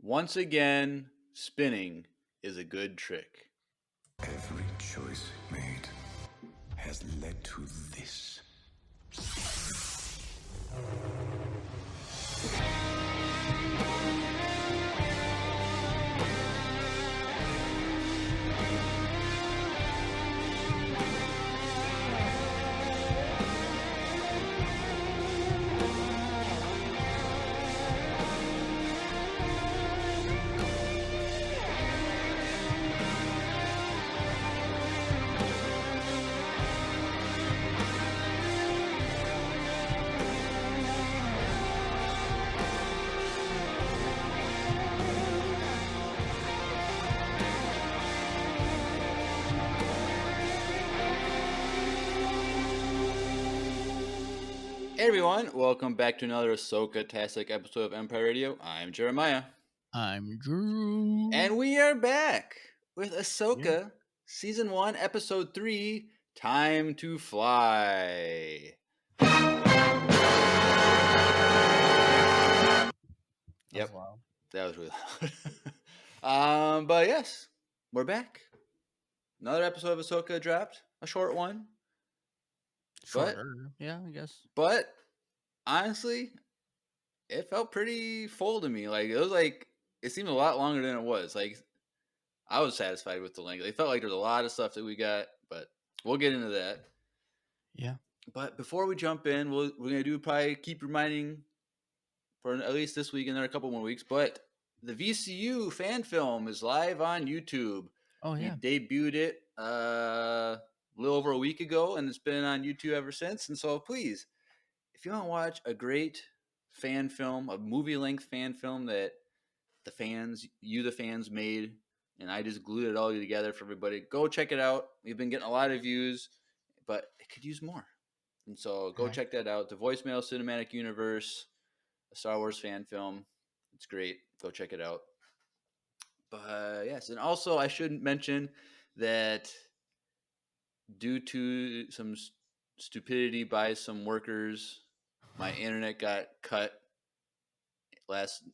once again, spinning is a good trick. Every choice made has led to this. Hey everyone, welcome back to another Ahsoka-tastic episode of Empire Radio. I'm Jeremiah. I'm Drew. And we are back with Ahsoka, Season 1, Episode 3, Time to Fly. Yep, that was really loud. But yes, we're back. Another episode of Ahsoka dropped, a short one. Shorter, yeah, I guess. But honestly, it felt pretty full to me. Like it seemed a lot longer than it was. Like I was satisfied with the length. It felt like there's a lot of stuff that we got, but we'll get into that. Yeah. But before we jump in, we're gonna do probably keep reminding for at least this week and then a couple more weeks. But the VCU fan film is live on YouTube. Oh yeah. We debuted it a little over a week ago, and it's been on YouTube ever since. And so please, if you want to watch a great fan film, a movie-length fan film that the fans made, and I just glued it all together for everybody, go check it out. We've been getting a lot of views, but it could use more. And so go check that out. The Voicemail Cinematic Universe, a Star Wars fan film. It's great. Go check it out. But yes, and also I should mention that due to some stupidity by some workers, my internet got cut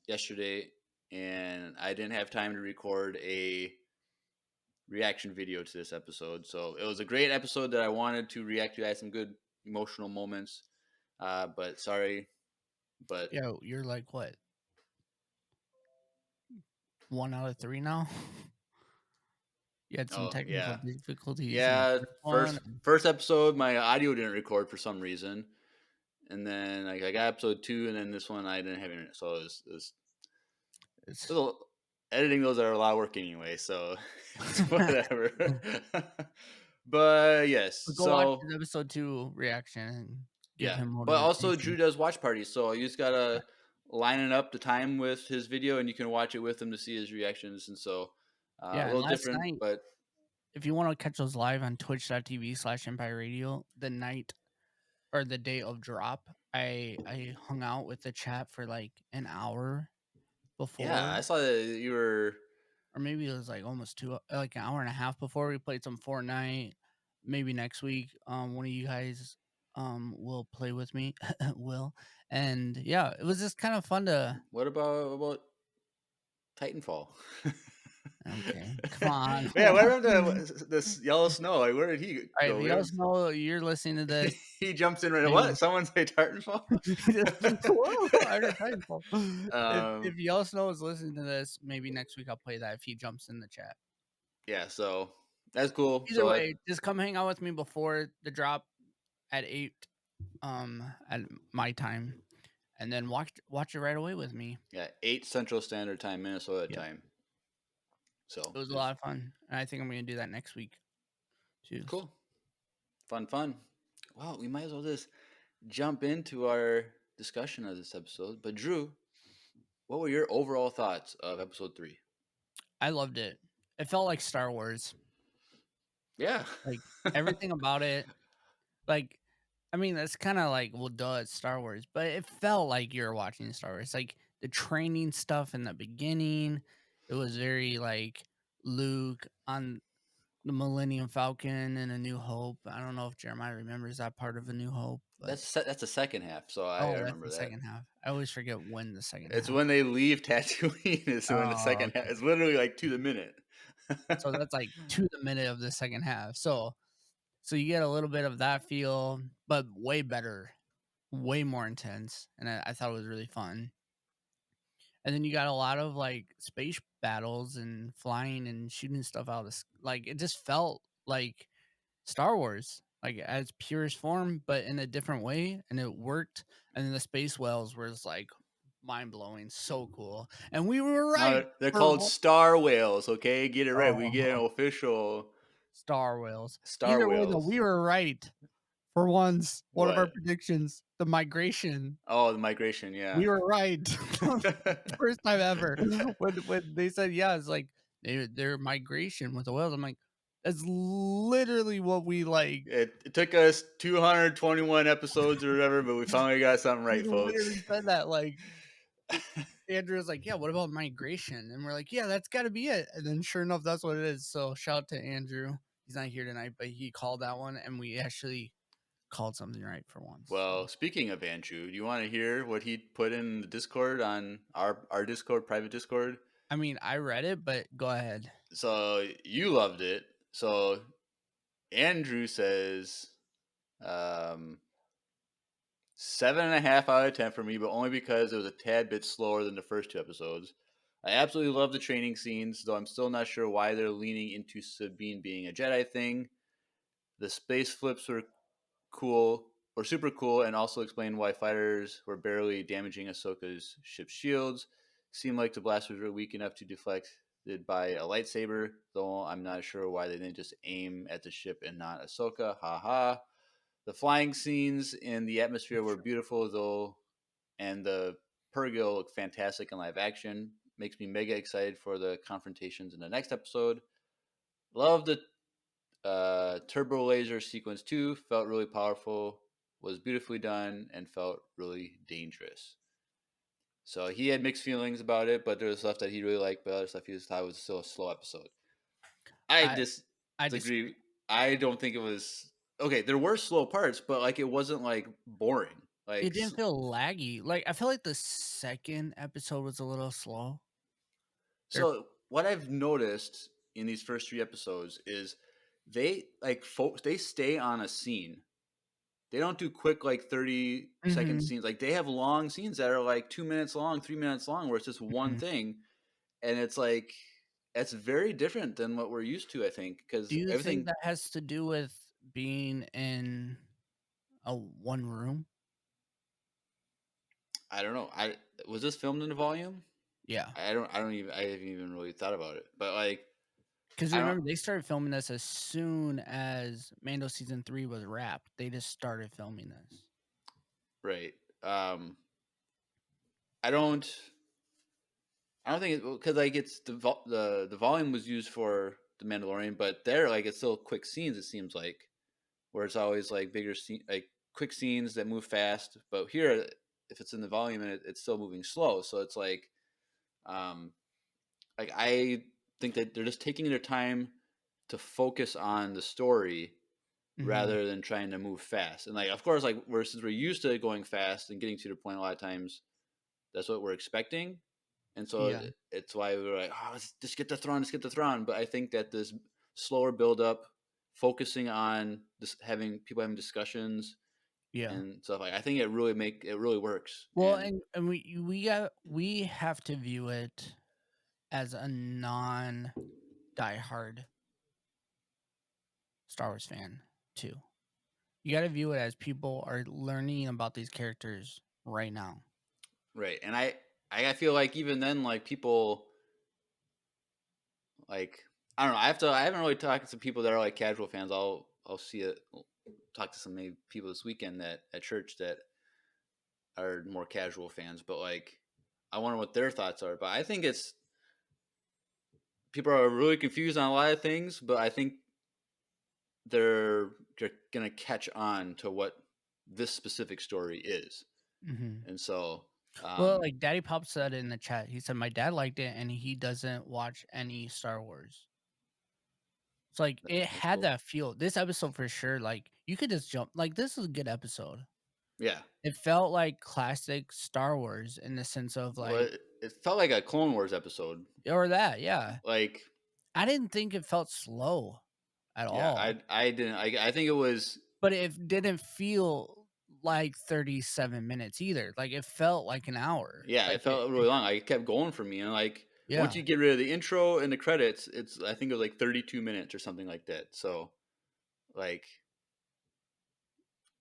yesterday, and I didn't have time to record a reaction video to this episode. So it was a great episode that I wanted to react to. I had some good emotional moments, but sorry. But yeah, you're like what? 1 out of 3 now. You had some technical difficulties. Yeah, first episode, my audio didn't record for some reason, and then I got episode 2, and then this one I didn't have internet, so it's editing those are a lot of work anyway. So it's whatever. But yes, go watch his episode 2 reaction and give him motivation. But also Drew does watch parties, so you just gotta line it up the time with his video, and you can watch it with him to see his reactions. And so a little different, night, but if you want to catch those live on twitch.tv/Empire Radio, the night or the day of drop, I hung out with the chat for like an hour before. Yeah, I saw that you were, or maybe it was like almost like an hour and a half before we played some Fortnite. Maybe next week, one of you guys will play with me. Will. And yeah, it was just kind of fun to. What about Titanfall? Okay, come on. Yeah, what about this Yellow Snow? Like, where did he go? All right, Yellow Snow, you're listening to this. He jumps in right. What? Someone say Titanfall? I heard Titanfall. If Yellow Snow is listening to this, maybe next week I'll play that if he jumps in the chat. Yeah, so that's cool. Either way, just come hang out with me before the drop at 8 at my time, and then watch it right away with me. Yeah, 8 Central Standard Time, Minnesota time. So it was a lot of fun, and I think I'm going to do that next week too. Cool. Fun. Well, we might as well just jump into our discussion of this episode. But Drew, what were your overall thoughts of episode 3? I loved it. It felt like Star Wars. Yeah. Like everything about it. Like, I mean, that's kind of like, well, duh, it's Star Wars. But it felt like you were watching Star Wars. Like the training stuff in the beginning. It was very like Luke on the Millennium Falcon and A New Hope. I don't know if Jeremiah remembers that part of A New Hope, but That's the second half, so I oh, that's remember the that. second half. I always forget when the second It's half. when they leave Tatooine is when the Oh, second half. okay. It's literally like to the minute. So that's like to the minute of the second half. So you get a little bit of that feel, but way better, way more intense, and I thought it was really fun. And then you got a lot of like space battles and flying and shooting stuff out of like it just felt like Star Wars, like as purest form, but in a different way, and it worked. And then the space whales was like mind blowing, so cool, and we were No, right they're for called star whales. Okay, get it right. We get an oh, official Star whales. star Either way, though, whales. we were right for once. One of our What? predictions, the migration. Oh, the migration. Yeah. We were right. First time ever. When they said, yeah, it's like their migration with the whales. I'm like, that's literally what we like. It took us 221 episodes or whatever, but we finally got something We right, folks. literally said that. Like Andrew was like, yeah, what about migration? And we're like, yeah, that's got to be it. And then sure enough, that's what it is. So shout out to Andrew. He's not here tonight, but he called that one, and we actually called something right for once. So Well, speaking of Andrew, do you want to hear what he put in the Discord on our Discord, private Discord? I mean, I read it, but go ahead. So you loved it. So Andrew says, um, 7.5 out of 10 for me, but only because it was a tad bit slower than the first two episodes. I absolutely love the training scenes, though I'm still not sure why they're leaning into Sabine being a Jedi thing. The space flips were cool, or super cool, and also explain why fighters were barely damaging Ahsoka's ship's shields. Seemed like the blasters were weak enough to deflect it by a lightsaber, though I'm not sure why they didn't just aim at the ship and not Ahsoka. Ha ha. The flying scenes in the atmosphere were beautiful, though, and the Purrgil looked fantastic in live action. Makes me mega excited for the confrontations in the next episode. Love the turbo laser sequence too. Felt really powerful. Was beautifully done and felt really dangerous. So he had mixed feelings about it, but there was stuff that he really liked, but other stuff he just thought was still a slow episode. I I I disagree. disagree. I don't think it was okay. There were slow parts, but like it wasn't like boring. It Like didn't feel laggy. Like I feel like the second episode was a little slow. There, so, what I've noticed in these first three episodes is they like folks they stay on a scene. They don't do quick like 30-second hmm scenes. Like they have long scenes that are like 2 minutes long, 3 minutes long, where it's just one hmm thing, and it's like it's very different than what we're used to. I think Do because you think everything that has to do with being in a one room? I don't know. I was this filmed in a volume. Yeah, I haven't even really thought about it, but like because you I don't remember they started filming this as soon as Mando season 3 was wrapped. They just started filming this. right. I don't. I don't think it because like it's the volume was used for the Mandalorian, but there like it's still quick scenes. It seems like where it's always like bigger scene, like quick scenes that move fast. But here, if it's in the volume and it's still moving slow, so it's um, like I think that they're just taking their time to focus on the story hmm rather than trying to move fast. And like of course, like since we're used to going fast and getting to the point a lot of times, that's what we're expecting. And so Yeah, it's why we were like, oh, let's just get the Thrawn, let's get the Thrawn. But I think that this slower build up, focusing on just having people having discussions yeah. and stuff like, I think it really works. Well, And and we have to view it as a non diehard Star Wars fan too. You got to view it as people are learning about these characters right now. right, and I feel like even then, like people like I don't know. I haven't really talked to people that are like casual fans. I'll see it. Talk to some maybe people this weekend that at church that are more casual fans, but like I wonder what their thoughts are. But I think it's people are really confused on a lot of things, but I think they're gonna catch on to what this specific story is, hmm and so Well, like Daddy Pop said in the chat, he said my dad liked it and he doesn't watch any Star Wars. It's like it That's had cool. that feel. This episode for sure, like you could just jump. Like this is a good episode. Yeah. It felt like classic Star Wars in the sense of Well, like, it felt like a Clone Wars episode. or that, yeah. Like, I didn't think it felt slow at yeah, all, I didn't. I think it was. but it didn't feel like 37 minutes either. Like it felt like an hour. Yeah, it Like felt really long. Like, it kept going for me, and like once yeah, you get rid of the intro and the credits, it's I think it was like 32 minutes or something like that. So like,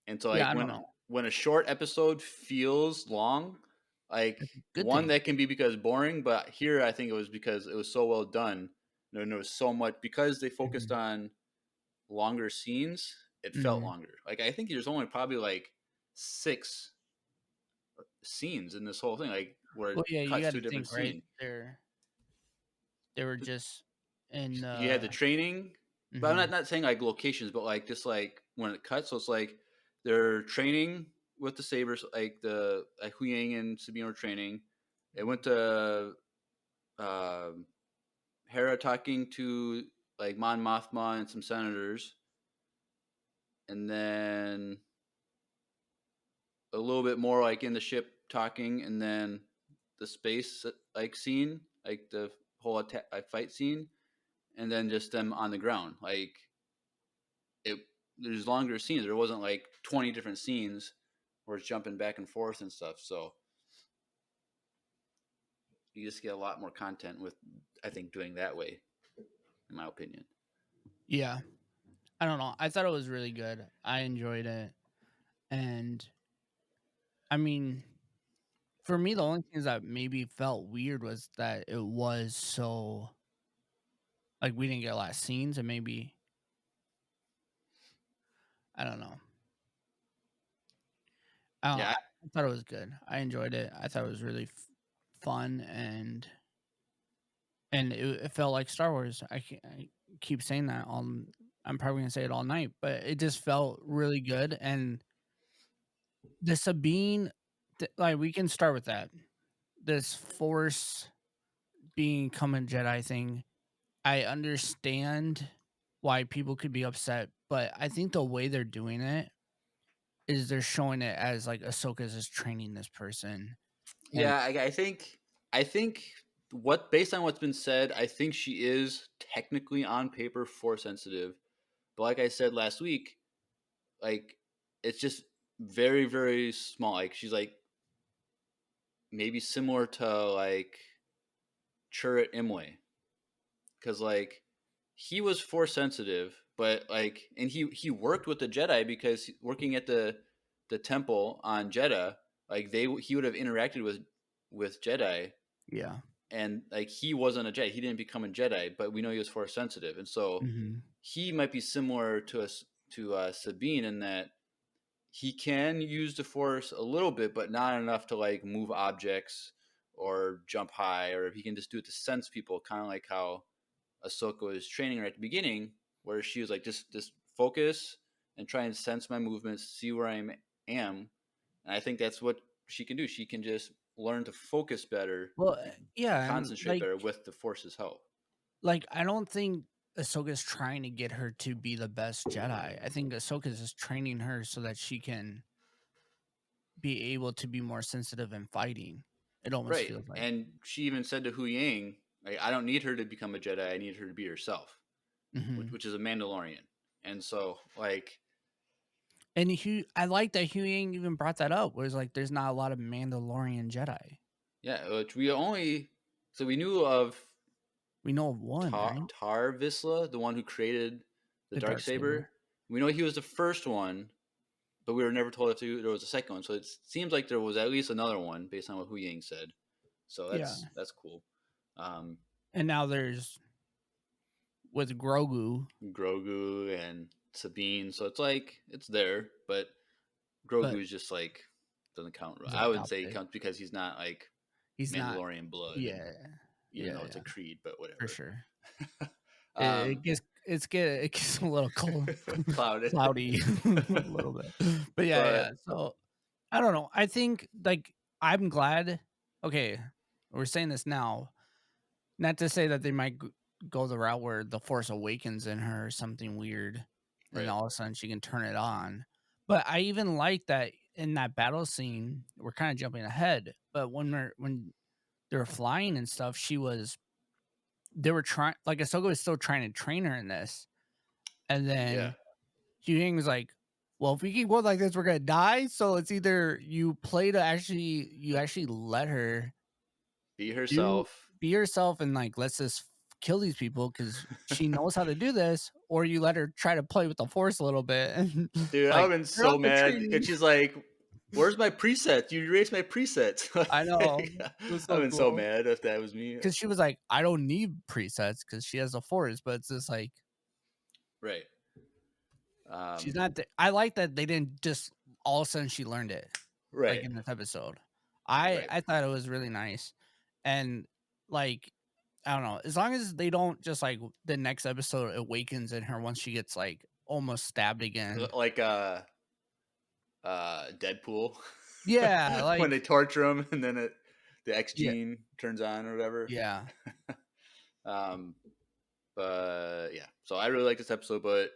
and so yeah. like I don't know. when a short episode feels long, like It's a good one thing. that can be because boring, but here I think it was because it was so well done. There was so much because they focused Mhm. on longer scenes. It felt Mhm. longer. Like I think there's only probably like 6 scenes in this whole thing, like where it Well, yeah, you cuts got to a to different think right scene. there. They were just in. You had the training, but I'm not Mhm. not saying like locations, but like just like when it cuts. So it's like they're training with the sabers, like the like Hu Yang and Sabine were training. It went to uh, Hera talking to like Mon Mothma and some senators, and then a little bit more like in the ship talking, and then the space like scene, like the whole attack, like, fight scene, and then just them on the ground. Like it, there's longer scenes. There wasn't like 20 different scenes where it's jumping back and forth and stuff. So you just get a lot more content with, I think, doing that way, in my opinion. Yeah, I don't know. I thought it was really good. I enjoyed it, and I mean, for me, the only things that maybe felt weird was that it was so like we didn't get a lot of scenes, and maybe I don't know. I don't know. Yeah, I thought it was good. I enjoyed it. I thought it was really fun, and it felt like Star Wars. I keep saying that on. I'm probably gonna say it all night, but it just felt really good. And the Sabine, like we can start with that. This Force being becoming Jedi thing. I understand why people could be upset, but I think the way they're doing it is they're showing it as like Ahsoka's is training this person. And yeah. I think what based on what's been said, I think she is technically on paper force sensitive. But like I said last week, like it's just very very small. Like she's like maybe similar to like Chirrut Imwe, because like he was force sensitive, but like and he worked with the Jedi because working at the temple on Jeddah, like he would have interacted with Jedi, yeah. and like he wasn't a Jedi, he didn't become a Jedi, but we know he was force sensitive, and so Mhm. he might be similar to us to Sabine in that he can use the force a little bit, but not enough to like move objects or jump high, or if he can just do it to sense people, kind of like how Ahsoka was training her at the beginning, where she was like, just focus and try and sense my movements, see where am. And I think that's what she can do. She can just learn to focus better Well, and yeah, and concentrate better with the Force's help. like I don't think Ahsoka's trying to get her to be the best Jedi. I think Ahsoka's just training her so that she can be able to be more sensitive in fighting. It almost Right. feels like. And she even said to Hu Yang, like, I don't need her to become a Jedi. I need her to be herself, Mhm. which is a Mandalorian. And so, like, And I like that Hugh Yang even brought that up. Was like, there's not a lot of Mandalorian Jedi. yeah, which we only, so we knew of We know of one, right? Tar Vizsla, the one who created the The dark dark saber. saber. We know he was the first one, but we were never told if there was a second one. So it seems like there was at least another one based on what Hu Yang said. So Yeah. that's cool. Um, And now there's with Grogu, Grogu and Sabine. So it's like it's there, but but Grogu is just like doesn't count. he's I would say he adopted. counts because he's not like He's not. Mandalorian blood, and Yeah. even Yeah. though it's a Yeah. creed, but For whatever. sure. um, It gets a little cold, clouded, cloudy a little bit. But yeah, but yeah. So I don't know. I think like I'm glad. Okay, we're saying this now. Not to say that they might go the route where the Force awakens in her or something weird, and Right. all of a sudden she can turn it on. But I even like that in that battle scene. We're kind of jumping ahead, but when they were flying and stuff, they were trying like Ahsoka was still trying to train her in this, and Yeah. then Yang was like, "Well, if we keep going like this, we're gonna die. So it's either you actually let her Be do herself. be herself and like let's just kill these people because she knows how to do this, or you let her try to play with the Force a little bit and Dude, I like would've been you're so up the mad, training." and she's like, "Where's my presets? You erased my presets." I know Like, it was I've so been so cool mad if that was me. because she was like, "I don't need presets because she has the Force," but it's just like Right. she's Um, not. I like that they didn't just all of a sudden she learned it like right, in this episode. I right. I thought it was really nice, and like I don't know, as long as they don't just like the next episode awakens in her once she gets like almost stabbed again. Like, Deadpool Yeah, when like they torture him and then the X yeah, gene turns on or whatever. yeah. Um, but yeah, so I really like this episode. But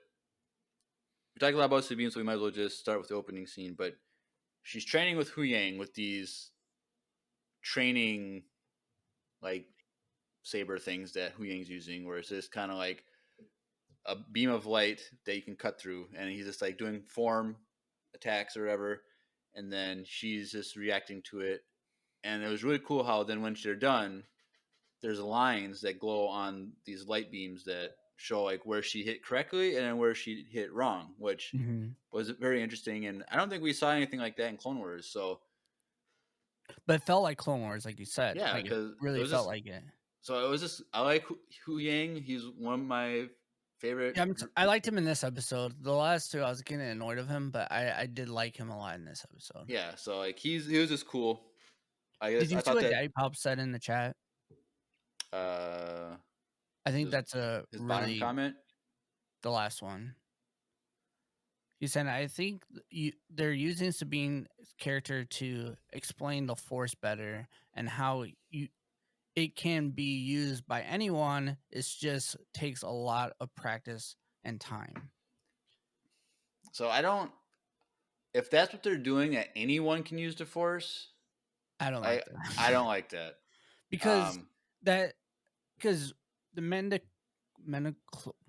we talked a lot about Sabine, so we might as well just start with the opening scene. But she's training with Hu Yang with these training like saber things that Hu Yang's using, where it's just kind of like a beam of light that you can cut through, and he's just like doing form attacks or whatever, and then she's just reacting to it. And it was really cool how then when they're done, there's lines that glow on these light beams that show like where she hit correctly and then where she hit wrong, which Mhm. was very interesting. And I don't think we saw anything like that in Clone Wars. So But it felt like Clone Wars, like you said, yeah, like it because it really was felt just like it. so it was just I like Hu Yang. He's one of my favorite. Yeah, I liked him in this episode. The last two, I was getting annoyed of him, but I did like him a lot in this episode. Yeah, so like he was just cool. I Did guess you I see thought what that Daddy Pop said in the chat? uh I think his that's a his bottom really comment. the last one. He said, "I think they're using Sabine's character to explain the Force better and how it can be used by anyone. It just takes a lot of practice and time." So I don't if that's what they're doing that anyone can use the force, I don't I like I that don't like that. because Um that because the Chlorians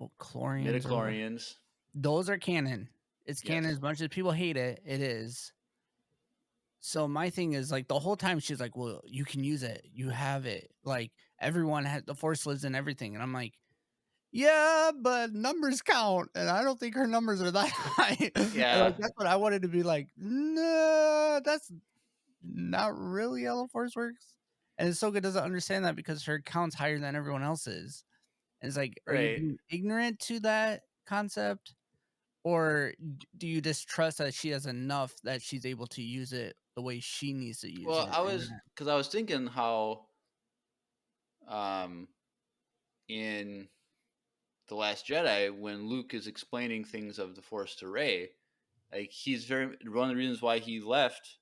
or what midichlorians, those are canon. It's canon yes. as much as people hate it. It is. So my thing is like the whole time she's like, "Well, you can use it. You have it. Like everyone has the Force lives in everything." And I'm like, "Yeah, but numbers count, and I don't think her numbers are that high." And like Yeah, that's what I wanted to be like. No, that's not really how the Force works. And Ahsoka doesn't understand that because her count's higher than everyone else's. And it's like, are you right. being ignorant to that concept? Or do you just trust that she has enough that she's able to use it the way she needs to use Well, it? And I was thinking how um in The Last Jedi when Luke is explaining things of the Force to Rey, like he's very one of the reasons why he left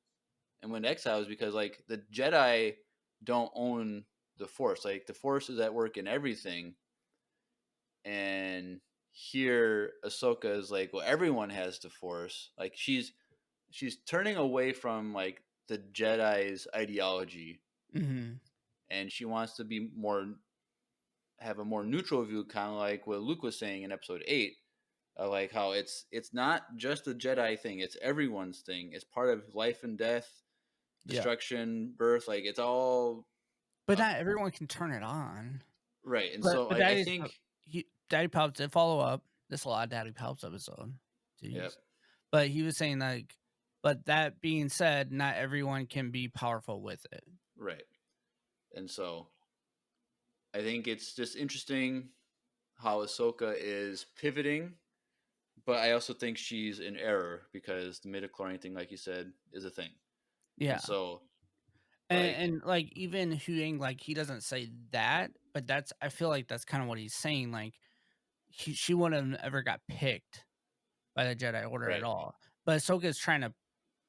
and went to exile is because like the Jedi don't own the Force. Like the Force is at work in everything, and here Ahsoka is like, well, everyone has the Force. Like she's turning away from like the Jedi's ideology, mhm. and she wants to be more have a more neutral view, kind of like what Luke was saying in Episode 8. Like how it's not just a Jedi thing; it's everyone's thing. It's part of life and death, Yeah. destruction, birth. Like it's all But uh, not everyone can turn it on. right. And But so but I Daddy's think, Daddy Pops did follow up. This a lot of Daddy Pops episode. yep, Jeez. But he was saying like, but that being said, not everyone can be powerful with it. right. And so I think it's just interesting how Ahsoka is pivoting, but I also think she's in error because the midichlorian thing, like you said, is a thing. And Yeah. so, And, like, and like even Huyang, like he doesn't say that, but that's I feel like that's kind of what he's saying. Like she wouldn't have ever got picked by the Jedi Order at right, all. But Ahsoka's trying to.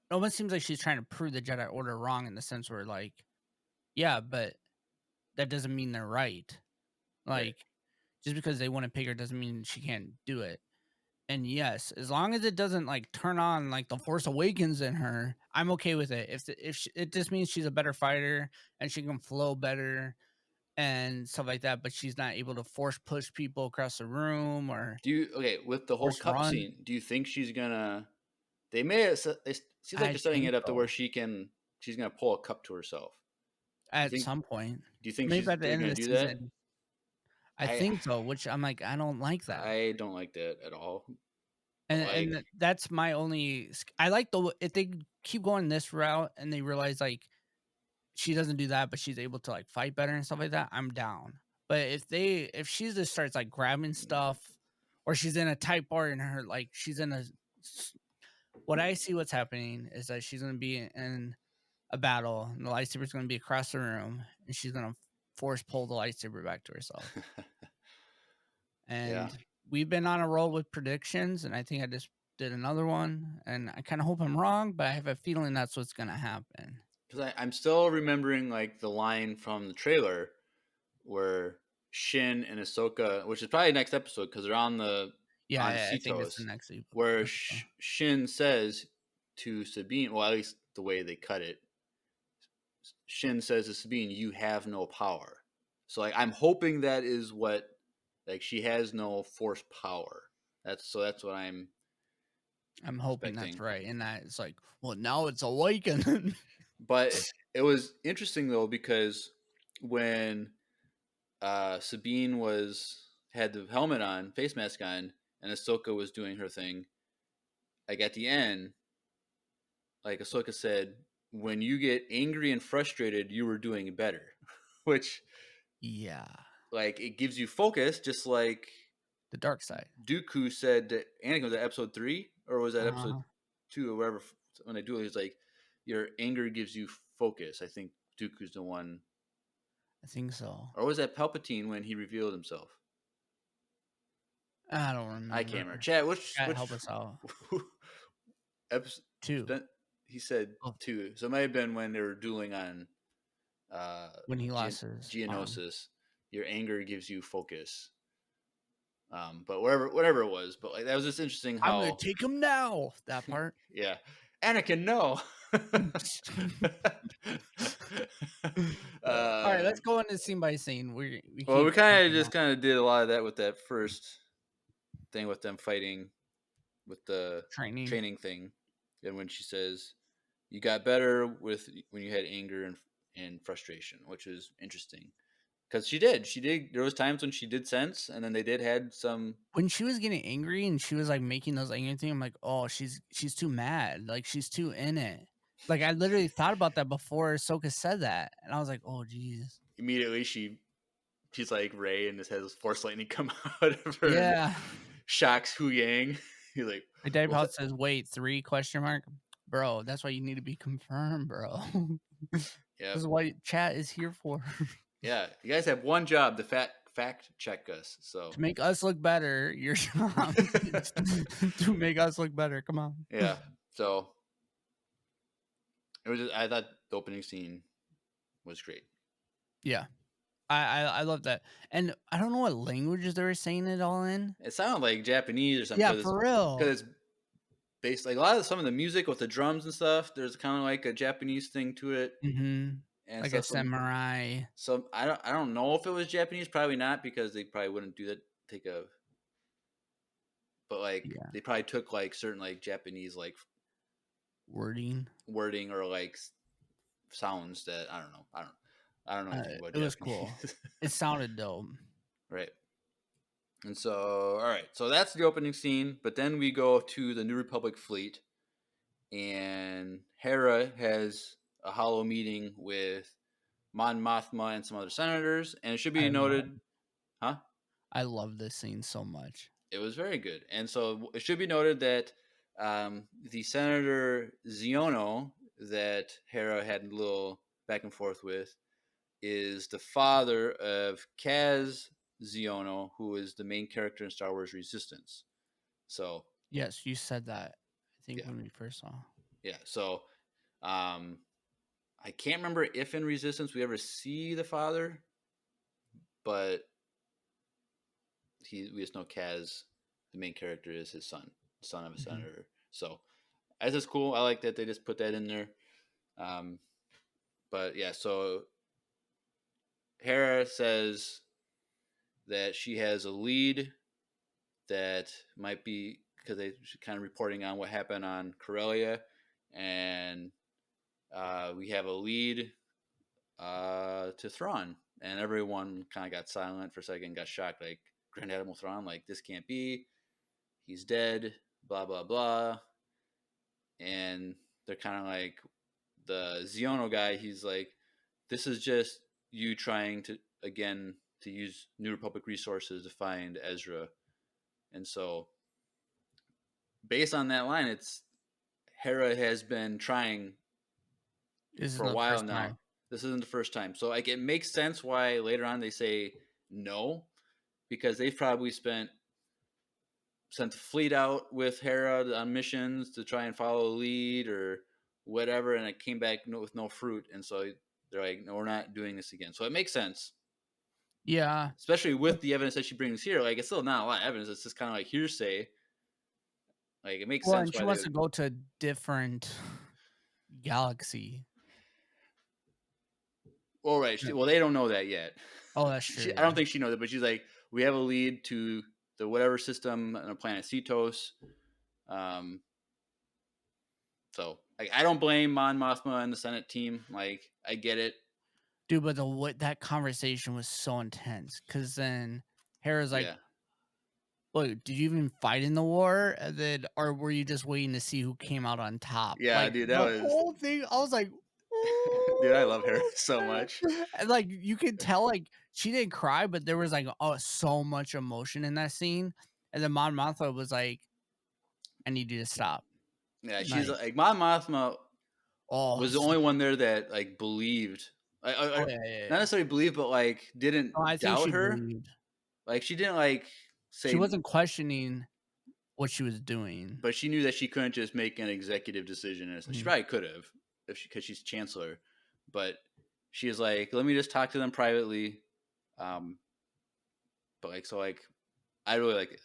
It almost seems like she's trying to prove the Jedi Order wrong in the sense where like, yeah, but that doesn't mean they're right. right. Like just because they wouldn't pick her doesn't mean she can't do it. And yes, as long as it doesn't like turn on like the Force Awakens in her, I'm okay with it. It just means she's a better fighter and she can flow better and stuff like that, but she's not able to force push people across the room or Do you okay with the whole force cup run. scene? Do you think she's gonna? They may. It seems like I they're setting think it up to where so. she's gonna pull a cup to herself. Do you At think? some point, Do you think maybe at the they're end of gonna the do that? season, I I think so. Which I'm like, I don't like that. I don't like that at all. But like, That's my only. I like if they keep going this route and they realize like she doesn't do that, but she's able to like fight better and stuff like that, I'm down. But if she just starts like grabbing stuff, or she's in a tight bar and her like she's in what I see what's happening is that she's gonna be in a battle and the lightsaber's gonna be across the room and she's gonna force pull the lightsaber back to herself. yeah, And we've been on a roll with predictions, and I think I just did another one, and I kind of hope I'm wrong, but I have a feeling that's what's gonna happen. because I'm still remembering like the line from the trailer where Shin and Ahsoka, which is probably next episode because they're Yeah, on I think it's the Cetos, next where episode. Shin says to Sabine, well, at least the way they cut it, Shin says to Sabine, "You have no power." So like, I'm hoping that is what, like, she has no force power. That's what I'm I'm hoping that's expecting. right, and that it's like, well, now it's awakened. But it was interesting though because when Sabine had the helmet on, face mask on, and Ahsoka was doing her thing. Like at the end, like Ahsoka said, when you get angry and frustrated, you were doing better, which Yeah, like it gives you focus, just like the dark side. Dooku said to Anakin. Was that episode 3 or was that episode Uh, 2 or whatever? When they do it, it's like your anger gives you focus. I think Dooku's the one, I think so. or was that Palpatine when he revealed himself? I don't I can't remember. remember. Chat. Which Chat, help us out. episode? Two. He said Oh, 2, so it might have been when they were dueling on uh, when he lost his arm. Geonosis. Your anger gives you focus. But whatever it was, but like that was just interesting I'm gonna how, take him now. That part. yeah, Anakin, no. All right, uh, let's go into scene by scene. We well, we keep talking kind of did a lot of that with that first thing with them fighting with the training. training thing, and when she says you got better with when you had anger and frustration, which is interesting because she did. There was times when she did sense, and then they did had some. When she was getting angry and she was like making those angry things, I'm like, oh, she's too mad. Like she's too in it. Like I literally thought about that before Ahsoka said that, and I was like, oh, jeez. Immediately she's like Ray and just has force lightning come out of her and Yeah. shocks Hu Yang. He's like, My dad what? probably says, wait, 3 question mark, bro. That's why you need to be confirmed, bro. This Yeah, is what chat is here for. yeah. You guys have one job to fact check us. So To make us look better. Your job is to make us look better. Come on. yeah, so it was. I thought the opening scene was great. Yeah. I love that. And I don't know what languages they were saying it all in. It sounded like Japanese or something Yeah, for real. because it's based like a lot of some of the music with the drums and stuff. There's kind of like a Japanese thing to it, Mhm. and Like so a samurai. I don't know if it was Japanese. Probably not because they probably wouldn't do that. But like Yeah. they probably took like certain like Japanese like Wording. wording or like sounds that I don't know. I don't know anything about It was cool. Japanese. It sounded dope. Right. And so, all right. So that's the opening scene. But then we go to the New Republic fleet, and Hera has a hollow meeting with Mon Mothma and some other senators. And it should be I love noted, huh? I love this scene so much. It was very good. And so it should be noted that the Senator Ziono that Hera had a little back and forth with is the father of Kaz Ziono, who is the main character in Star Wars Resistance. So Yes, you said that. I think yeah, when we first saw. yeah. So I can't remember if in Resistance we ever see the father, but we just know Kaz, the main character, is his son of a Mhm. senator. So that's just cool. I like that they just put that in there. But yeah, so Hera says that she has a lead that might be because they kind of reporting on what happened on Corellia, and we have a lead to Thrawn, and everyone kind of got silent for a second, got shocked, like Grand Admiral Thrawn, like this can't be, he's dead, blah blah blah, and they're kind of like the Xiono guy. He's like, this is just you trying to again to use New Republic resources to find Ezra, and so based on that line, it's Hera has been trying This is for a the while first now. time. This isn't the first time. So like it makes sense why later on they say no, because they've probably sent the fleet out with Hera on missions to try and follow a lead or whatever, and it came back with no fruit. And so they're like, no, we're not doing this again. So it makes sense, Yeah. especially with the evidence that she brings here. Like it's still not a lot of evidence. It's just kind of like hearsay. Like it makes Well, sense and she why they wants would. to go to a different galaxy. Well, right. Yeah. Well, they don't know that yet. Oh, that's true. I Yeah. don't think she knows it, but she's like, we have a lead to the whatever system on the planet Cetos. Um, so like, I don't blame Mon Mothma and the Senate team. Like, I get it. Dude, but what that conversation was so intense because then Hera's like, Yeah, "Wait, did you even fight in the war?" And then, or were you just waiting to see who came out on top? yeah, Like dude, that the was, whole thing, I was like, dude, I love her "Ooh, so man." much. And like you could tell, like she didn't cry, but there was like so much emotion in that scene. And then Mon Mothma was like, "I need you to stop." Yeah, she's Like, like Mon Mothma oh, was the so, only one there that like believed, oh yeah, yeah, not yeah. necessarily believed, but like No, I didn't think doubt she her. believed. Like she didn't like She say, wasn't questioning what she was doing. but she knew that she couldn't just make an executive decision. And she Mhm. probably could have if because she's chancellor, but she is like, let me just talk to them privately. Um, but like so, like I really like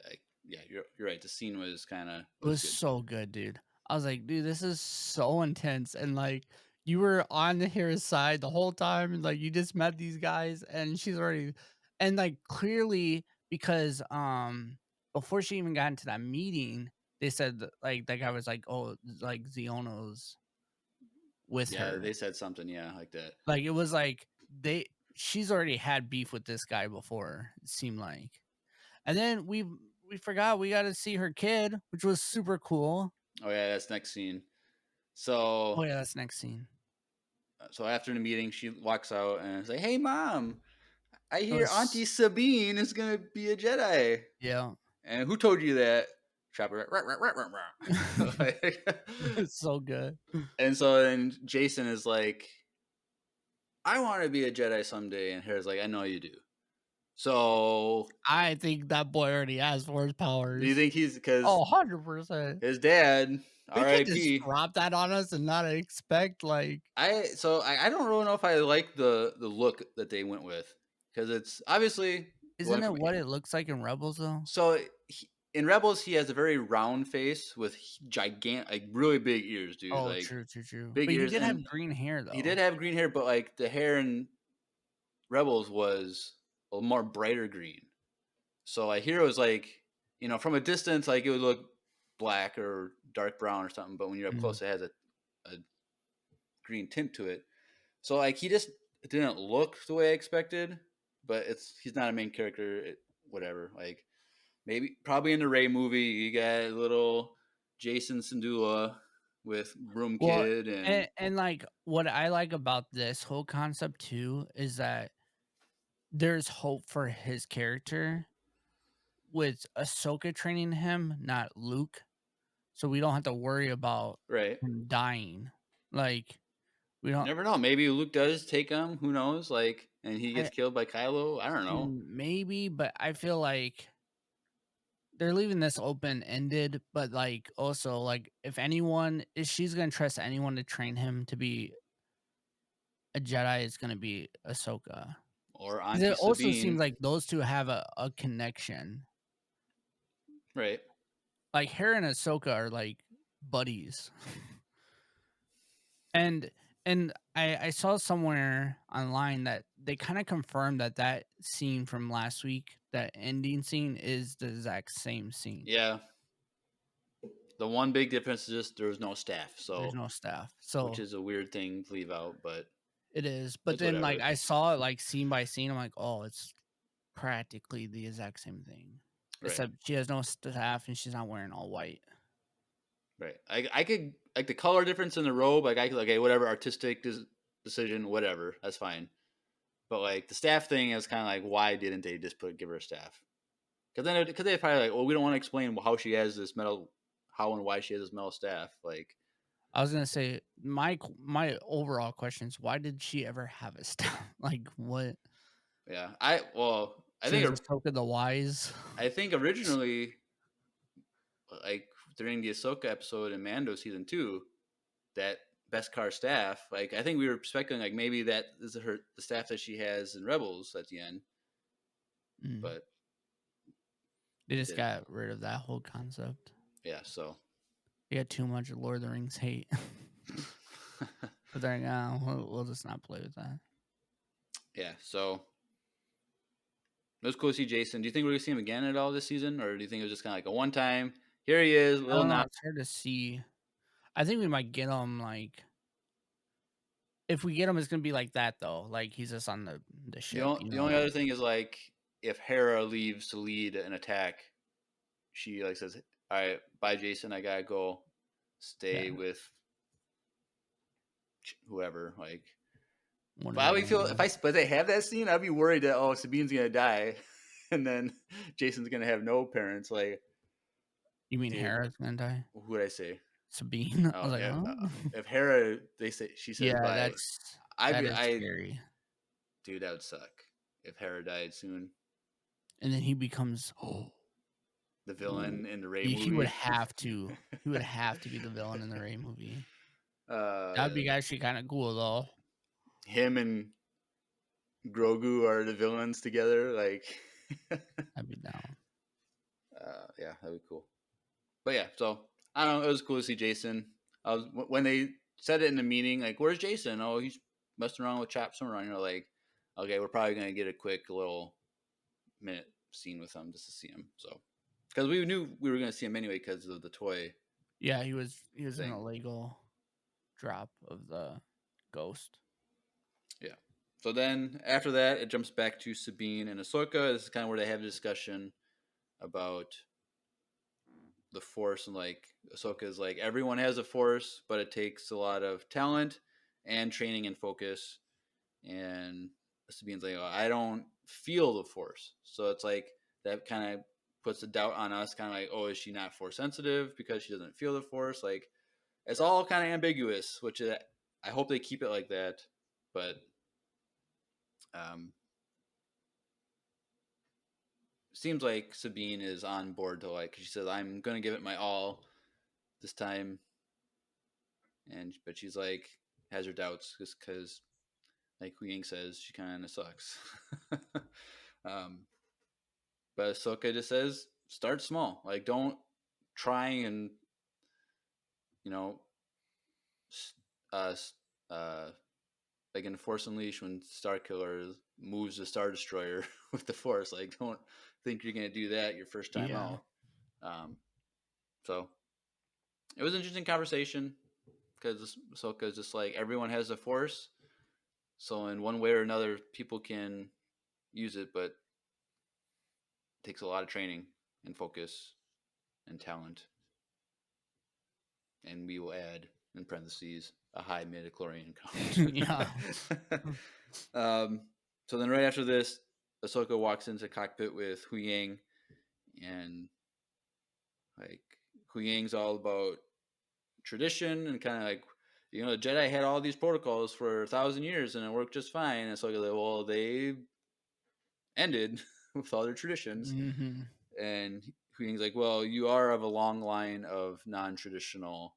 yeah, you're right. The scene was kind of It was was good. so good, dude. I was like, dude, this is so intense. And like, you were on his side the whole time. And like, you just met these guys, and she's already, and like, clearly, because, before she even got into that meeting, they said that, like, that guy was like, oh, like, Xiono's with Yeah, her. they said something, yeah, like that. Like, it was like, she's already had beef with this guy before, it seemed like. And then we forgot we got to see her kid, which was super cool. Oh yeah, that's next scene. So Oh yeah, that's next scene. so after the meeting, she walks out and is like, "Hey, mom, I It hear Auntie was Sabine is gonna be a Jedi." yeah. And who told you that? Chopper. It's so good. And so then Jason is like, I want to be a Jedi someday. And Hera's like, I know you do. So I think that boy already has force do you powers. think he's because Oh, 100%. his dad, They can't just R.I.P. drop that on us and not expect like I don't really know if I like the look that they went with because it's obviously isn't going it from what it looks like in Rebels though? so in Rebels he has a very round face with gigantic like really big ears, dude, Oh, like true, true, true. big But he ears, did and have green hair he though. did have green hair, but like the hair in Rebels was a more brighter green. So like here it was like from a distance like it would look black or dark brown or something, but when you're up Mm. close it has a green tint to it. So like he just didn't look the way I expected, but he's not a main character. Whatever. Like maybe probably in the Ray movie you got little Jason Sindula with Broom Well, Kid and and like what I like about this whole concept too is that there's hope for his character with Ahsoka training him, not Luke. So we don't have to worry about right. him dying. Like we You don't never know. Maybe Luke does take him. Who knows? Like, and he gets I killed by Kylo. I don't know. maybe, but I feel like they're leaving this open ended, but like also like if anyone if she's gonna trust anyone to train him to be a Jedi, it's gonna be Ahsoka. Or 'Cause Auntie it also seems Sabine. like those two have a connection. Right. Like Hera and Ahsoka are like buddies. And I saw somewhere online that they kind of confirmed that that scene from last week, that ending scene, is the exact same scene. Yeah. The one big difference is just there was no staff, There's so no staff, which so is a weird thing to leave out, but it is. But it's then like whatever. I saw it like scene by scene. I'm like, oh, it's practically the exact same thing, Right. except she has no staff and she's not wearing all white. Right. I could like the color difference in the robe. Like I could okay, whatever artistic decision, whatever. That's fine. But like the staff thing is kind of like why didn't they just give her a staff? Because they probably like well we don't want to explain how she has this metal, how and why she has this metal staff. Like I was gonna say my overall question is why did she ever have a staff? Like what? yeah, I well She was Ahsoka the Wise. I think originally like during the Ahsoka episode in Mando season 2 that Beskar staff, like I think we were speculating like maybe that is the staff that she has in Rebels at the end, Mm. but They it just didn't. got rid of that whole concept. Yeah, so They got too much Lord of the Rings hate. But they're like, we'll just not play with that. yeah, so it was cool to see Jason. Do you think we're gonna see him again at all this season, or do you think it was just kind of like a one time? Here he is, I little don't know. not. It's hard to see. I think we might get him like if we get him, it's gonna be like that though. Like he's just on the ship, you The know. only other thing is like if Hera leaves to lead an attack, she like says, "All right, bye, Jason. I gotta go. Yeah, Stay with whoever." Like, one but of I the would feel young. but they have that scene, I'd be worried that oh Sabine's gonna die, and then Jason's gonna have no parents. Like, You mean dude, Hera's gonna die? who would I say? Sabine. I Oh, was like, huh? if Hera, she says Yeah, bye, that is scary. dude, that would suck if Hera died soon. And then he becomes The villain in the Ray he would movie. have to he would have to be the villain in the Ray movie. That'd uh, be actually kind of cool though. him and Grogu are the villains together. Like, I'd be down. yeah, that'd be cool. But yeah, so I don't know. It was cool to see Jason. I was when they said it in the meeting, like, "Where's Jason?" Oh, he's messing around with Chop Summon. You're like, okay, we're probably gonna get a quick little minute scene with him just to see him. So because we knew we were gonna see him anyway because of the toy Yeah, he was in thing. a Lego drop of the ghost. Yeah. So then after that, it jumps back to Sabine and Ahsoka. This is kind of where they have a discussion about the Force and like Ahsoka is like everyone has a Force, but it takes a lot of talent and training and focus. And Sabine's like, oh, I don't feel the Force, so it's like that kind of puts a doubt on us. Kind of like, oh, is she not Force sensitive because she doesn't feel the Force? Like it's all kind of ambiguous, which I hope they keep it like that. But um, seems like Sabine is on board to like she says I'm gonna give it my all this time, and but she's like has her doubts just because like Hu Ying says she kind of sucks. um, but Ahsoka just says start small, like don't try and you know uh uh like in Force Unleashed when Star Killer moves the Star Destroyer with the Force, like don't think you're gonna do that your first time Yeah. out. So it was an interesting conversation because Ahsoka is just like everyone has a force, so in one way or another, people can use it, but it takes a lot of training and focus and talent. And we will add in parentheses a high midichlorian Yeah. count. um, so then right after this, Ahsoka walks into the cockpit with Hu Yang, and like Hu Yang's all about tradition and kind of like the Jedi had all these protocols for 1,000 years and it worked just fine. And so like, well, they ended with all their traditions. Hmm. And Hu like, well, you are of a long line of non-traditional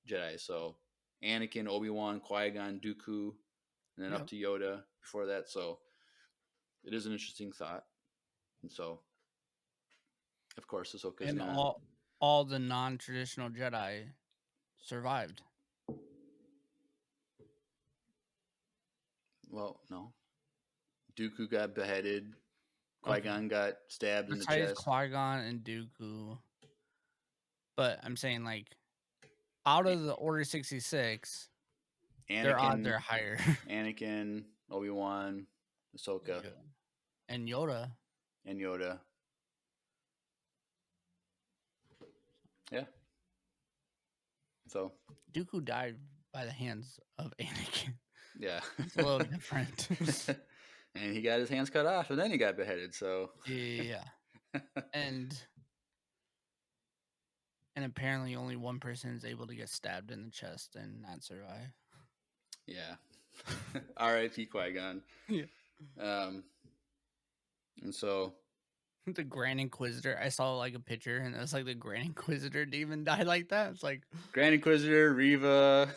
Jedi. So Anakin, Obi-Wan, Qui-Gon, Dooku, and then up Yep. to Yoda before that. So it is an interesting thought. And so Of course, Ahsoka's And gonna. all the non-traditional Jedi survived. Well, no. Dooku got beheaded. Qui Okay. Gon got stabbed in the Besides chest. Qui-Gon and Dooku. But I'm saying, like, out of the Order 66, their odds Anakin, are higher. Anakin, Obi-Wan, Ahsoka, Yeah. And Yoda. and Yoda. Yeah. So Dooku died by the hands of Anakin. yeah. It's a little different. And he got his hands cut off, and then he got beheaded. So Yeah. And apparently only one person is able to get stabbed in the chest and not survive. yeah. R.I.P. Qui-Gon. Yeah. And so The Grand Inquisitor. I saw like a picture and it was like the Grand Inquisitor didn't even die like that. It's like Grand Inquisitor, Reva,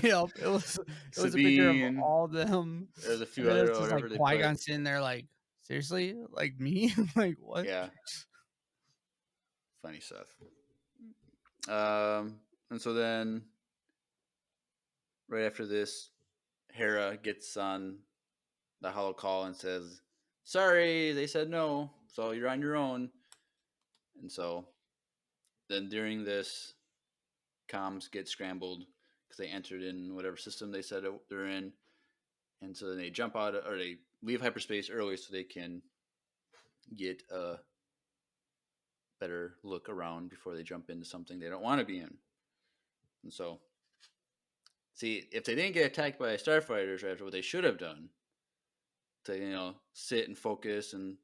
yep, it was a picture of Sabine. all of them. There's a And few then other it's just like whatever they put. Qui-Gon sitting there like, seriously? Like me? Like what? Yeah. Funny stuff. And so then right after this, Hera gets on the hollow call and says, "Sorry, they said no, so you're on your own." And so then during this, comms get scrambled because they entered in whatever system they said they're in, and so then they jump out or they leave hyperspace early so they can get a better look around before they jump into something they don't want to be in. And so, see, if they didn't get attacked by starfighters right after what they should have done, to sit and focus and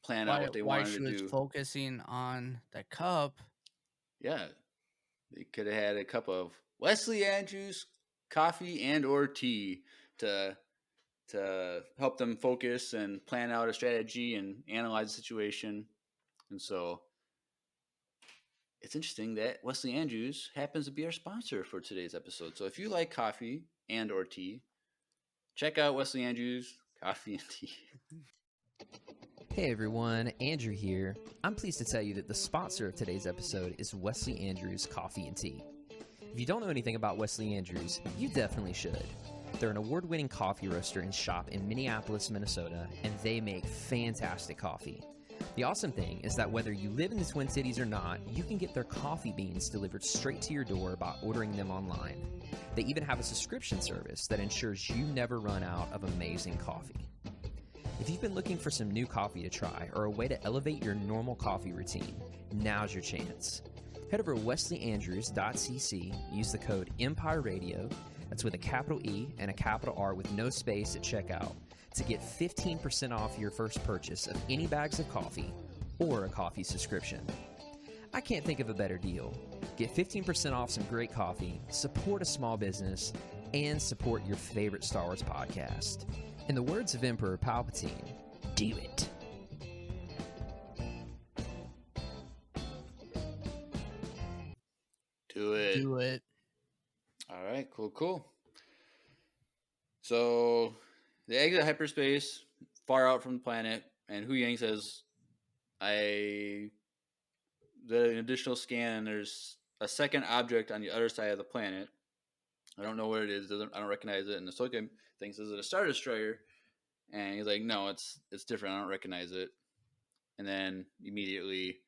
plan out what they Why wanted to she was do. focusing on the cup. Yeah, they could have had a cup of Wesley Andrews coffee and or tea to help them focus and plan out a strategy and analyze the situation. And so it's interesting that Wesley Andrews happens to be our sponsor for today's episode. So if you like coffee and or tea, check out Wesley Andrews coffee and tea. Hey everyone, Andrew here. I'm pleased to tell you that the sponsor of today's episode is Wesley Andrews Coffee and Tea. If you don't know anything about Wesley Andrews, you definitely should. They're an award-winning coffee roaster and shop in Minneapolis, Minnesota, and they make fantastic coffee. The awesome thing is that whether you live in the Twin Cities or not, you can get their coffee beans delivered straight to your door by ordering them online. They even have a subscription service that ensures you never run out of amazing coffee. If you've been looking for some new coffee to try or a way to elevate your normal coffee routine, now's your chance. Head over to wesleyandrews.cc, use the code Empire Radio, that's with a capital E and a capital R with no space at checkout, to get 15% off your first purchase of any bags of coffee or a coffee subscription. I can't think of a better deal. Get 15% off some great coffee, support a small business, and support your favorite Star Wars podcast. In the words of Emperor Palpatine, do it. Do it. Do it. All right, cool. So they exit hyperspace, far out from the planet, and Hu Yang says, I did an additional scan, and there's a second object on the other side of the planet. I don't know what it is. I don't recognize it. And Ahsoka thinks, is it a Star Destroyer? And he's like, no, it's different. I don't recognize it. And then immediately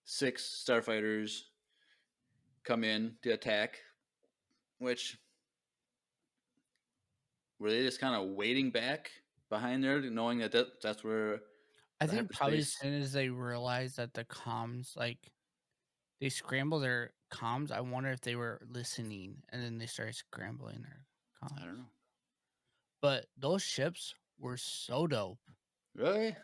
6 starfighters come in to attack, which were they just kind of waiting back behind there, knowing that's where I the think probably as hyperspace. soon as they realized that the comms, like, they scrambled their comms, I wonder if they were listening and then they started scrambling their comms. I don't know. But those ships were so dope. Really?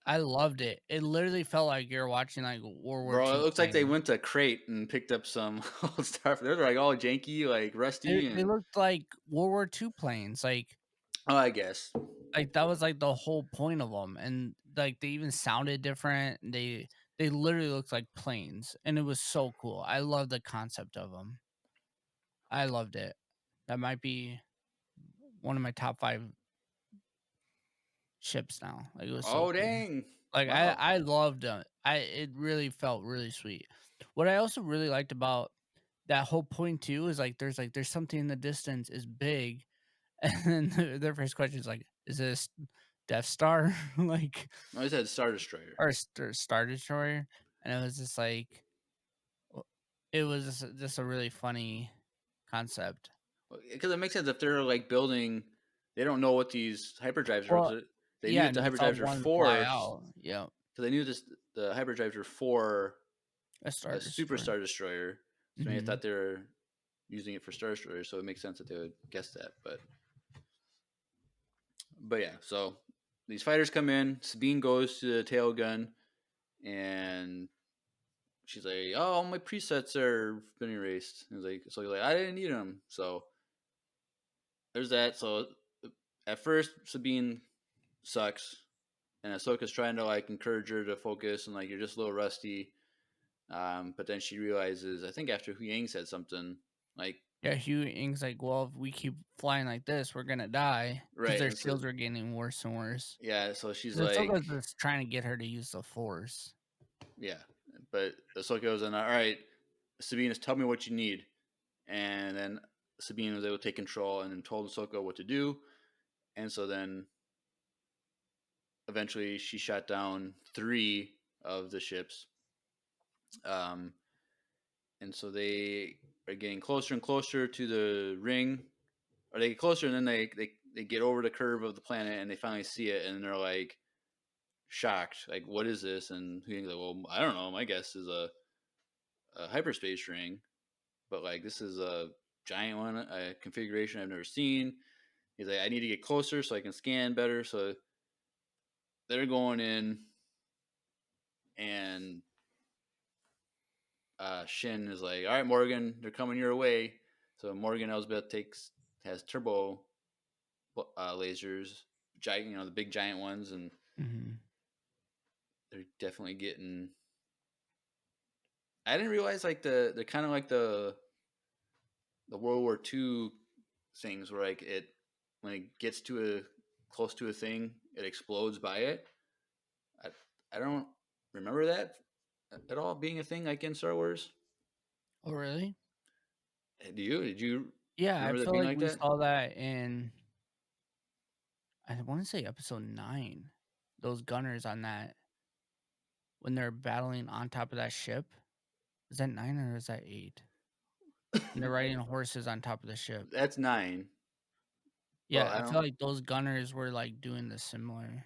I loved it. It literally felt like you're watching like World War Bro, II. it looks like they went to Crate and picked up some old stuff. They're like all janky, like rusty, They and looked like World War II planes. oh, I guess. Like that was like the whole point of them, and like they even sounded different. They literally looked like planes, and it was so cool. I love the concept of them. I loved it. That might be one of my top 5 ships now. Like it was so Oh cool. dang! Like Wow. I loved it. It really felt really sweet. What I also really liked about that whole point too is there's something in the distance is big, and then their first question is like, "Is this Death Star?" like I always had Star Destroyer. or Star Destroyer, and it was just like w- it was just a really funny concept. Because it makes sense if they're like building, they don't know what these hyperdrives are. Well, 'Cause they knew yeah, that the and they saw hyperdrives were one fly for, out. Yeah, because they knew the hyperdrives were for a Star a Super Destroyer. Star Destroyer. So maybe I Hmm. thought they were using it for Star Destroyer, so it makes sense that they would guess that. But yeah, so these fighters come in. Sabine goes to the tail gun, and she's like, "Oh, all my presets are been erased." And like, so you're like, "I didn't need them." So there's that. So at first, Sabine sucks, and Ahsoka's trying to like encourage her to focus and like you're just a little rusty. But then she realizes, I think after Hu Yang said something like, Yeah, Hugh Ing's like, well, if we keep flying like this, we're gonna die because right, their and so shields are getting worse and worse. yeah, so she's Because like, Ahsoka's just trying to get her to use the Force. yeah, but Ahsoka goes in, all right, Sabine, tell me what you need, and then Sabine was able to take control and then told Ahsoka what to do, and so then eventually she shot down 3 of the ships, um, and so they are getting closer and closer to the ring, or they get closer and then they get over the curve of the planet and they finally see it and they're like shocked, like what is this? And he's like, well, I don't know. My guess is a hyperspace ring, but like this is a giant one, a configuration I've never seen. He's like, I need to get closer so I can scan better. So they're going in, and Shin is like, all right, Morgan, they're coming your way. So Morgan Elsbeth has turbo lasers, giant, the big giant ones, and Hmm. they're definitely getting. I didn't realize like they're kind of like the World War II things where like it when it gets to a close to a thing, it explodes by it. I I don't remember that at all being a thing like in Star Wars. Oh, really? Do you? Did you Yeah, I remember that feel being like like we that? saw that in, I want to say episode 9. Those gunners on that when they're battling on top of that ship. Is that 9 or is that 8? And they're riding horses on top of the ship. That's 9. But Yeah, I I feel don't. like those gunners were like doing the similar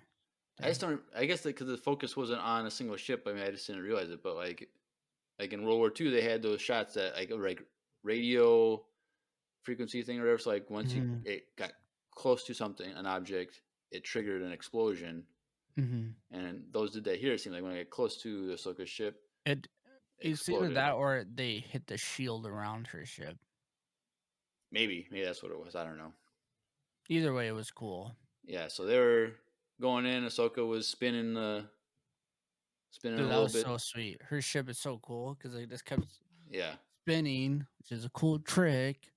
I just thing. don't. I guess because the focus wasn't on a single ship. I mean, I just didn't realize it. But like in World War II, they had those shots that like radio frequency thing or whatever. So like once Hmm. it got close to something, an object, it triggered an explosion. Hmm. And those did that here. It seemed like when I get close to the Ahsoka ship, It it it's either exploded. that or they hit the shield around her ship. Maybe that's what it was. I don't know. Either way, it was cool. Yeah, so they were going in. Ahsoka was spinning a Dude, that little was bit. so sweet. Her ship is so cool because they just kept Yeah, spinning, which is a cool trick,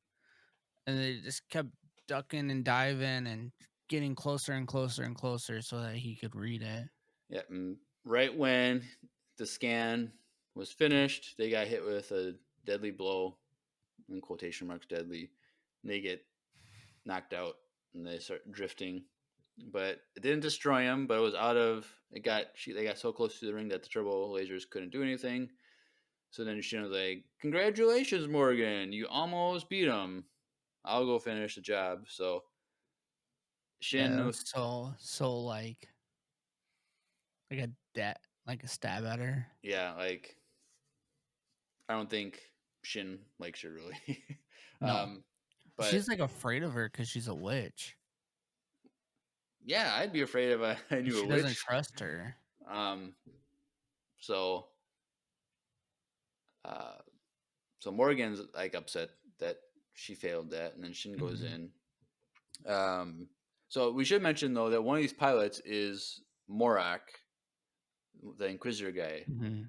and they just kept ducking and diving and getting closer and closer and closer so that he could read it. yeah. And right when the scan was finished, they got hit with a deadly blow, in quotation marks, deadly. And they get knocked out and they start drifting. But it didn't destroy them. But it was out of it. They got so close to the ring that the turbo lasers couldn't do anything. So then Shin was like, "Congratulations, Morgan! You almost beat him. I'll go finish the job." So Yeah, that Shin, was so like a like a stab at her. yeah, like I don't think Shin likes her really. No, um, but she's like afraid of her because she's a witch. yeah, I'd be afraid if I knew a She doesn't witch. trust her. Um, so uh, so Morgan's like upset that she failed that, and then Shin goes Hmm. in. So we should mention though that one of these pilots is Morak, the Inquisitor guy. Hmm.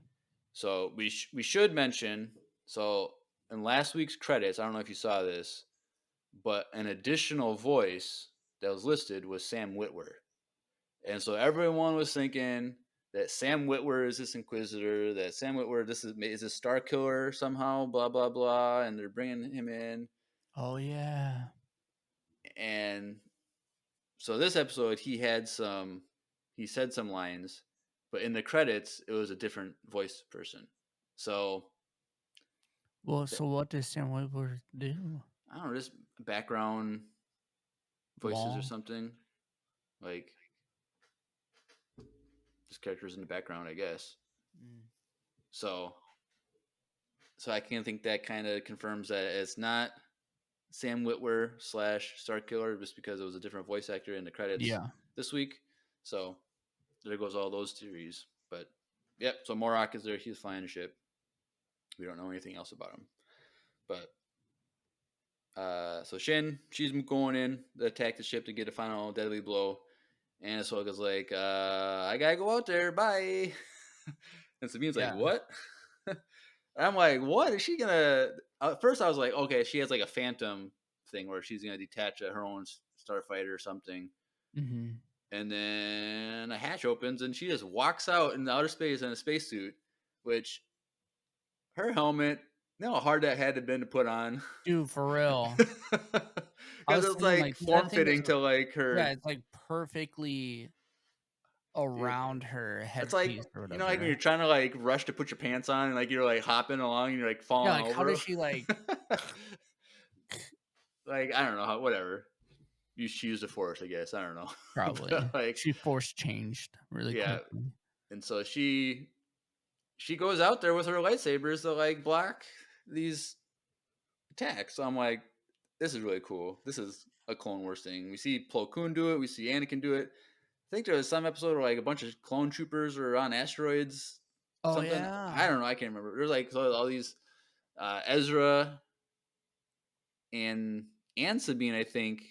So we should mention, so in last week's credits, I don't know if you saw this, but an additional voice that was listed was Sam Witwer. And so everyone was thinking that Sam Witwer is this Inquisitor, that Sam Witwer is a Star Killer somehow, blah blah blah, and they're bringing him in. Oh yeah. And so this episode, he said some lines, but in the credits, it was a different voice person. So Well, so what does Sam Witwer do? I don't know, just background voices or Long. something, like just characters in the background, I guess. Mm. So I can think that kind of confirms that it's not Sam Witwer / Star Killer, just because it was a different voice actor in the credits Yeah. this week. So there goes all those theories. But yep, so Morok is there. He's flying a ship. We don't know anything else about him. But so she's going in to attack the ship to get a final deadly blow. And Ahsoka's like, I gotta go out there. Bye. And Sabine's like, Yeah. what? I'm like, what is she gonna? At first, I was like, okay, she has like a phantom thing where she's gonna detach her own starfighter or something. Mm-hmm. And then a hatch opens and she just walks out in outer space in a spacesuit, which her helmet, you know how hard that had to been to put on. Dude, for real. I Because was it's thinking like like, dude, that form thing is fitting to like yeah, her. it's like perfectly Dude, around her it's like, headpiece or you know, like when whatever. you're trying to like rush to put your pants on and like you're like hopping along and you're like Yeah, falling like how over. does she like Like, I don't know how, whatever. She used the force, I guess. I don't know. probably But, like, she force changed really yeah. quickly. And so she goes out there with her lightsabers to like block these attacks. So I'm like, this is really cool. This is a Clone Wars thing. We see Plo Koon do it. We see Anakin do it. I think there was some episode where like a bunch of clone troopers were on asteroids. Oh Something, yeah. I don't know. I can't remember. There's like all these Ezra and Sabine, I think,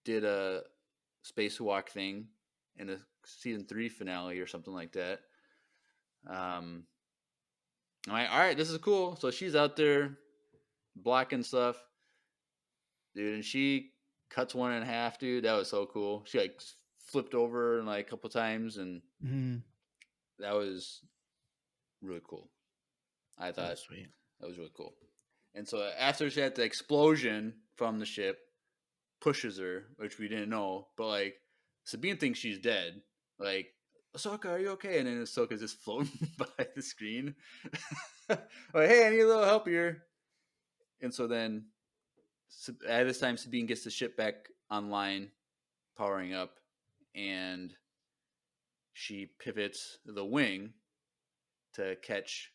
did a spacewalk thing in a season 3 finale or something like that. I'm like, all right, this is cool. So she's out there blocking stuff, dude, and she cuts one in half, dude. That was so cool. She like flipped over and like a couple times, and Mm-hmm. that was really cool. I That thought was sweet. that was really cool. And so after she had the explosion from the ship, pushes her, which we didn't know, but like Sabine thinks she's dead. Like, Ahsoka, are you okay? And then Ahsoka's just floating by the screen. Like, hey, I need a little help here. And so then at this time, Sabine gets the ship back online, powering up, and she pivots the wing to catch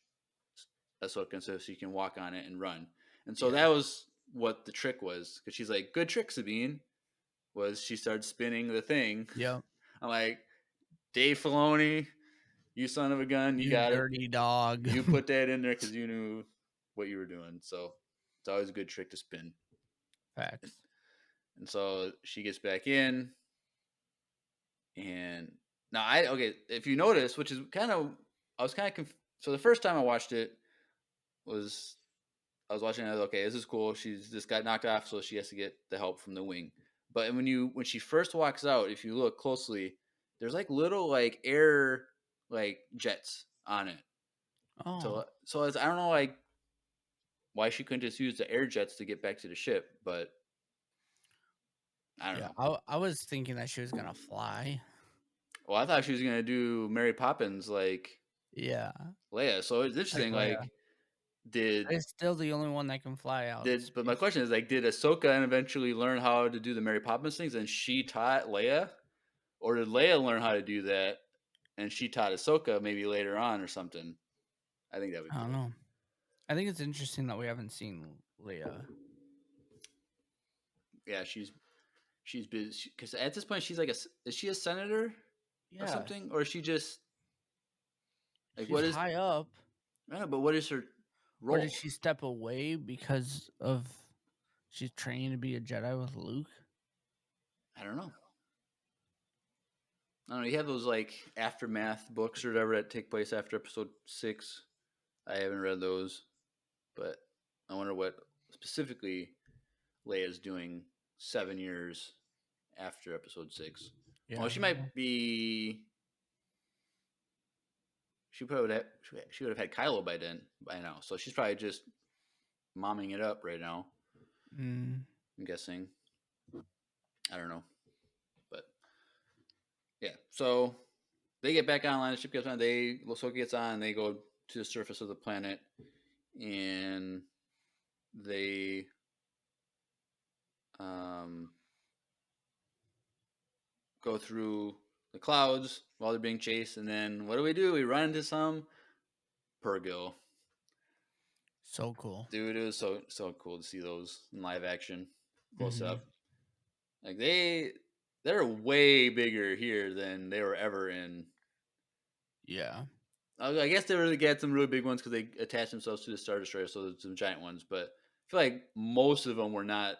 Ahsoka so she can walk on it and run. And so that was what the trick was, because she's like, good trick, Sabine. Was she started spinning the thing. Yep. I'm like, Dave Filoni, you son of a gun, you got it. Dirty dog. You put that in there because you knew what you were doing. So it's always a good trick to spin. Facts. And so she gets back in. And now if you notice, which is kind of, I was kind of, so the first time I watched it was, I was watching it, okay, this is cool. She's just got knocked off, so she has to get the help from the wing. But when she first walks out, if you look closely, there's like little like air like jets on it. Oh. So I don't know like why she couldn't just use the air jets to get back to the ship, but I don't know. I was thinking that she was gonna fly. Well, I thought she was gonna do Mary Poppins like Yeah. Leia. So it's interesting. Leia. Like, did It's still the only one that can fly out. but my question is like, did Ahsoka eventually learn how to do the Mary Poppins things and she taught Leia, or did Leia learn how to do that and she taught Ahsoka maybe later on or something? I think that would be I don't cool. know. I think it's interesting that we haven't seen Leia. Yeah, she's busy because at this point she's like is she a senator or something, or is she just like, she's what is high up. I don't know, but what is her role? Or did she step away because of she's training to be a Jedi with Luke? I don't know. I don't know. You have those like aftermath books or whatever that take place after episode 6. I haven't read those, but I wonder what specifically Leia's doing 7 years after episode 6. Yeah. Well, she might be she would have had Kylo by now. So she's probably just momming it up right now. Mm. I'm guessing. I don't know, but yeah. So they get back online. The ship gets on. Ahsoka gets on. And they go to the surface of the planet, and they go through the clouds while they're being chased. And then what do? We run into some Purrgil. So cool. Dude, it was so cool to see those in live action, close Mhm. up. Like they're way bigger here than they were ever in. Yeah. I guess they really get some really big ones because they attach themselves to the Star Destroyer, so there's some giant ones. But I feel like most of them were not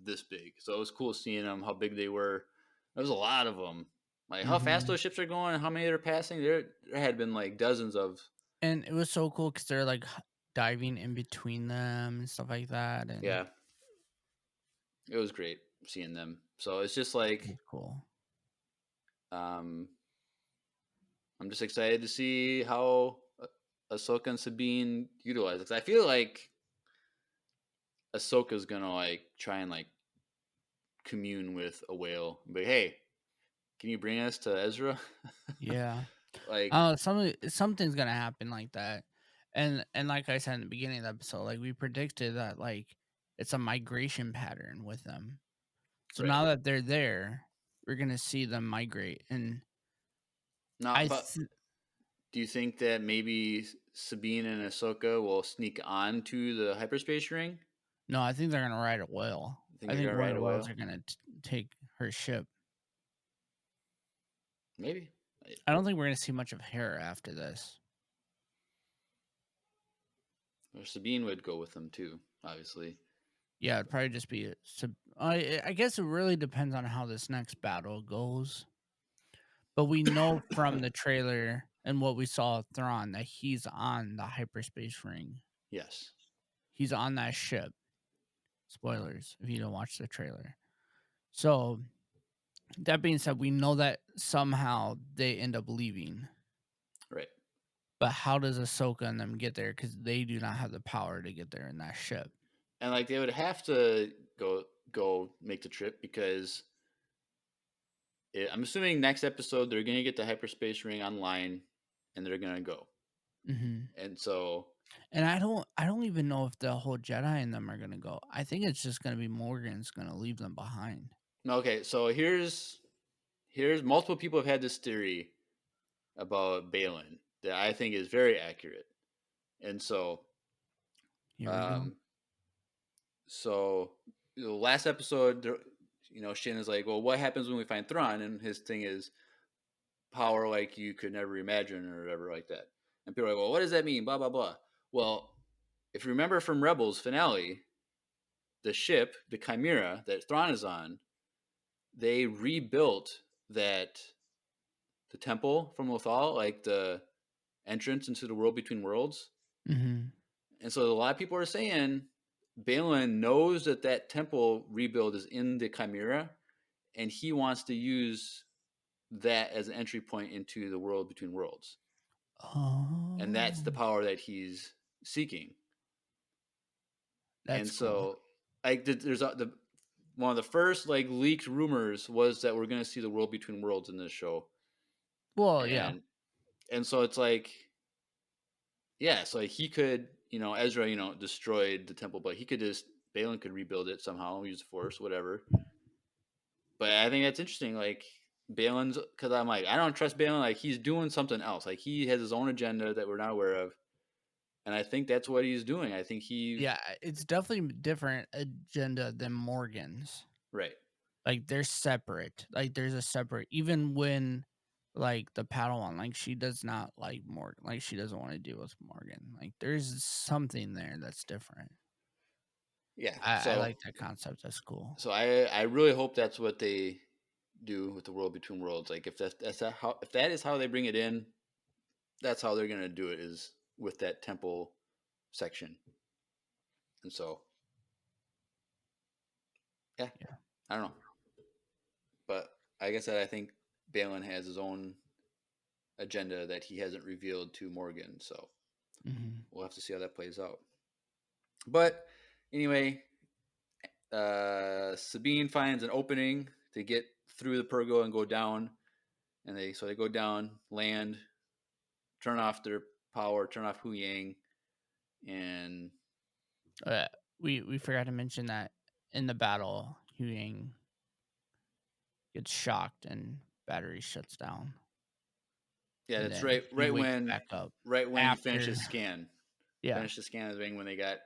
this big, so it was cool seeing them, how big they were. There was a lot of them. Like how fast Mhm. those ships are going, how many they're passing. There had been like dozens of. And it was so cool because they're like diving in between them and stuff like that, and Yeah, it was great seeing them. So it's just it like was cool. um, I'm just excited to see how Ahsoka and Sabine utilize it. 'Cause I feel like Ahsoka's gonna like try and like commune with a whale. But hey, can you bring us to Ezra? Yeah. Like, Something's gonna happen like that, and like I said in the beginning of the episode, like we predicted that like it's a migration pattern with them. So right now that they're there, we're gonna see them migrate, and now, I but th- do you think that maybe Sabine and Ahsoka will sneak on to the hyperspace ring? no, I think they're gonna ride a whale. I think I they're think gonna one of ride the a whales whale. are gonna take her ship. Maybe. I don't think we're gonna see much of Hera after this. Or Sabine would go with them too, obviously. Yeah, it'd probably just be. I guess it really depends on how this next battle goes. But we know from the trailer and what we saw of Thrawn that he's on the hyperspace ring. Yes. He's on that ship. Spoilers if you don't watch the trailer. So that being said, we know that somehow they end up leaving. Right. But how does Ahsoka and them get there? Because they do not have the power to get there in that ship. And like they would have to go make the trip because I'm assuming next episode they're gonna get the hyperspace ring online and they're gonna go. Hmm. And so And I don't even know if the whole Jedi and them are gonna go. I think it's just gonna be Morgan's gonna leave them behind. okay, so here's multiple people have had this theory about Balin that I think is very accurate. And so Here we go. um so the last episode Shin is like, well, what happens when we find Thrawn? And his thing is power like you could never imagine or whatever like that. And people are like, well, what does that mean? Blah blah blah. Well, if you remember from Rebels finale, the ship, the Chimera that Thrawn is on, they rebuilt that the temple from Lothal, like the entrance into the world between worlds. Hmm. And so a lot of people are saying Balin knows that that temple rebuild is in the Chimera, and he wants to use that as an entry point into the world between worlds. And that's the Oh, power that he's seeking. And that's cool. so, like, there's the one of the first like leaked rumors was that we're going to see the world between worlds in this show, Well, yeah. and so it's like, yeah, so he could, Ezra, destroyed the temple, but he could just Balin could rebuild it somehow, use the Force, whatever. But I think that's interesting, like Balin's, because I'm like, I don't trust Balin. Like he's doing something else. Like he has his own agenda that we're not aware of, and I think that's what he's doing. I think he, Yeah, it's definitely a different agenda than Morgan's. right, Like they're separate. Like there's a separate even when like the Padawan, like she does not like Morgan. Like she doesn't want to deal with Morgan. Like there's something there that's different. yeah. I So, like that concept. That's cool. I really hope that's what they do with the world between worlds. Like if that is how they bring it in, that's how they're gonna do it is with that temple section. And so, yeah, Yeah. I don't know, but like I said, I think Balin has his own agenda that he hasn't revealed to Morgan. So Mm-hmm. we'll have to see how that plays out. But anyway, Sabine finds an opening to get through the Purgo and go down, and they go down, land, turn off their power, turn off Hu Yang, and Uh, we forgot to mention that in the battle, Hu Yang gets shocked and battery shuts down, yeah, and that's then he right wakes when back up he after. finishes scan, Yeah, finished the scan of the ring when they got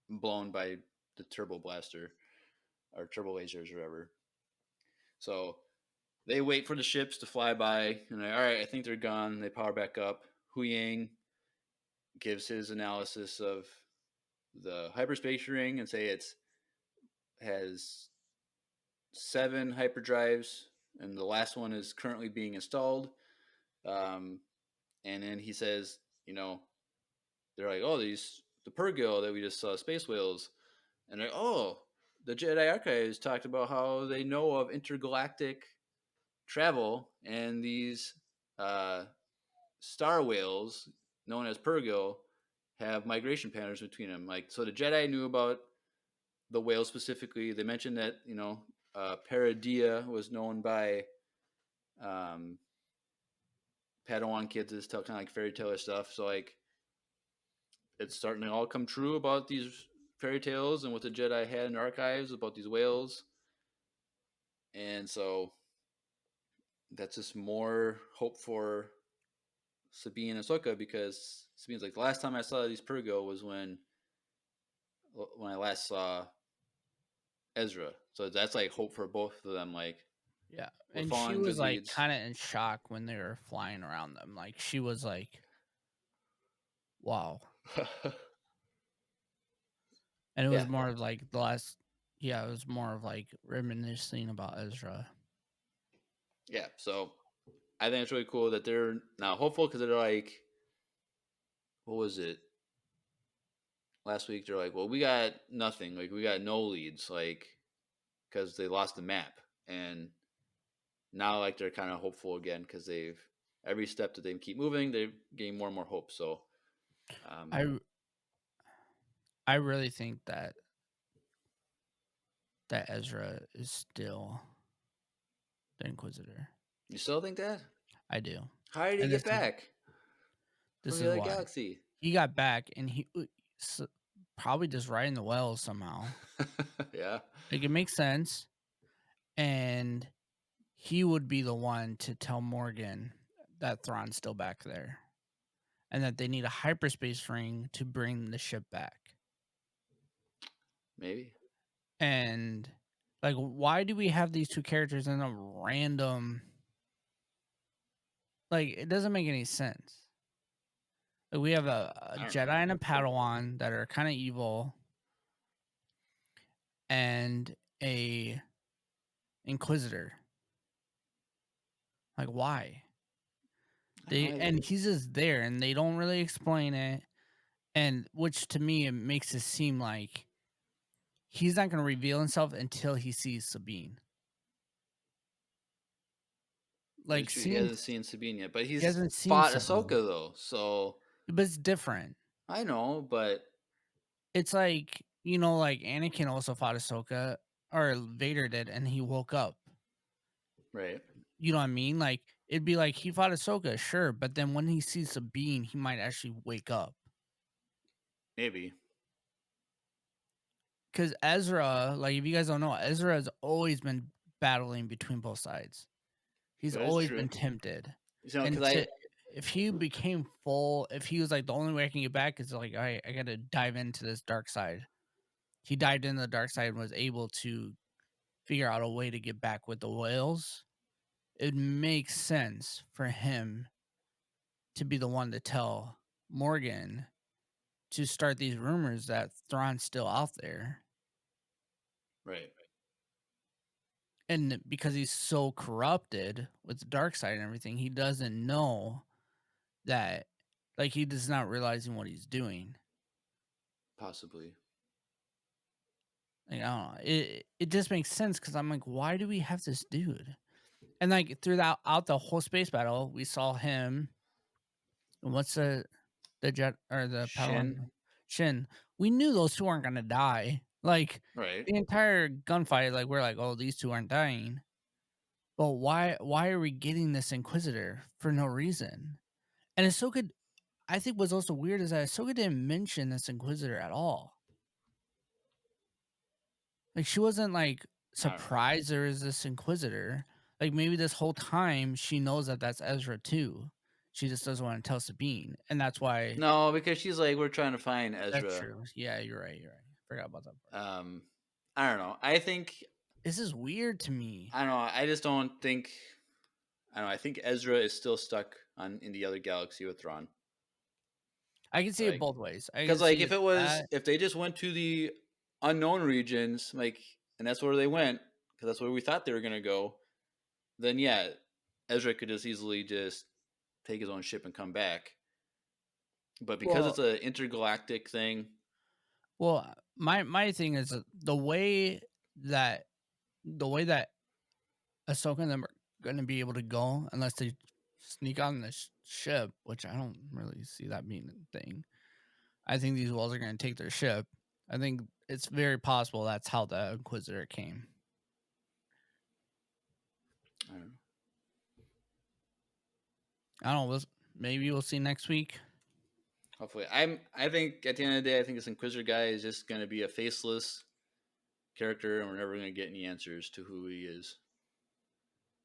blown by the turbo blaster or turbo lasers or whatever. So they wait for the ships to fly by, and all right, I think they're gone. They power back up. Hu Yang gives his analysis of the hyperspace ring and say it's has 7 hyperdrives, and the last one is currently being installed. Um, and then he says, they're like, oh, the Purgo that we just saw, space whales, and they're like, oh, the Jedi Archives talked about how they know of intergalactic travel, and these uh, star whales known as Purgo have migration patterns between them. Like, so the Jedi knew about the whales specifically. They mentioned that Paradia was known by um, Padawan kids to tell kind of like fairy tale stuff. So like it's starting to all come true about these fairy tales and what the Jedi had in archives about these whales. And so that's just more hope for Sabine and Ahsoka, because Sabine's like, the last time I saw these Purgo was when I last saw Ezra. So that's like hope for both of them. Like, yeah, we're and she following was good like leads. kind of in shock when they were flying around them. Like she was like, "Wow," and it was Yeah. more of like the last. Yeah, it was more of like reminiscing about Ezra. Yeah. So I think it's really cool that they're now hopeful, because they're like, what was it? Last week they're like, well, we got nothing. Like, we got no leads. Like, because they lost the map. And now, like, they're kind of hopeful again, because every step that they keep moving, they're getting more and more hope. So, I I really think that Ezra is still the Inquisitor. you still think that? I do, How did he and get back from this the is other why galaxy? he got back, and he probably just riding the wells somehow. Yeah. Like it makes sense, and he would be the one to tell Morgan that Thrawn's still back there, and that they need a hyperspace ring to bring the ship back. Maybe. And like, why do we have these two characters in a random? Like, it doesn't make any sense. Like, we have a I don't Jedi know. and a Padawan that are kind of evil, and a Inquisitor. Like, why? And he's just there, and they don't really explain it, and which to me it makes it seem like he's not going to reveal himself until he sees Sabine. Like, He hasn't seen Sabine yet, but he he's hasn't seen fought Sabine, Ahsoka though. So but it's different. I know, but It's like, like Anakin also fought Ahsoka, or Vader did, and he woke up. right. You know what I mean? Like, it'd be like he fought Ahsoka, sure, but then when he sees Sabine, he might actually wake up. Maybe. Because Ezra, like, if you guys don't know, Ezra has always been battling between both sides. He's That is always true. been tempted. Because And if he became full, if he was like, the only way I can get back is like, I got to dive into this dark side. He dived into the dark side and was able to figure out a way to get back with the whales. It makes sense for him to be the one to tell Morgan to start these rumors that Thrawn's still out there. right. And because he's so corrupted with the dark side and everything, he doesn't know that, like, he does not realizing what he's doing. Possibly. Like, I don't know. It just makes sense, because I'm like, why do we have this dude? And like throughout out the whole space battle, we saw him. What's the jet or the Shin, Padawan Shin? We knew those two aren't gonna die. Like right? the entire gunfight, like we're like, oh, these two aren't dying. But why are we getting this Inquisitor for no reason? And Ahsoka, I think what's also weird is that Ahsoka didn't mention this Inquisitor at all. Like she wasn't like I don't know. surprised there is this Inquisitor. Like maybe this whole time she knows that that's Ezra too. She just doesn't want to tell Sabine, and that's why. No, because she's like, we're trying to find That's Ezra. true. Yeah, you're right. You're right. Forgot about that part. I don't know. I think This is weird to me. I don't know. I just don't think. I don't know. I think Ezra is still stuck in the other galaxy with Thrawn. I can see it Like, both ways. I can because like see that. if they just went to the unknown regions, like, and that's where they went, because that's where we thought they were gonna go, then yeah, Ezra could just easily just take his own ship and come back. But because Well, it's an intergalactic thing, well, my thing is that the way that Ahsoka and them are going to be able to go unless they sneak on the ship, which I don't really see that being a thing. I think these walls are going to take their ship. I think it's very possible that's how the Inquisitor came. I don't know. I don't know. Maybe we'll see next week. Hopefully, I think at the end of the day, I think this Inquisitor guy is just gonna be a faceless character, and we're never gonna get any answers to who he is.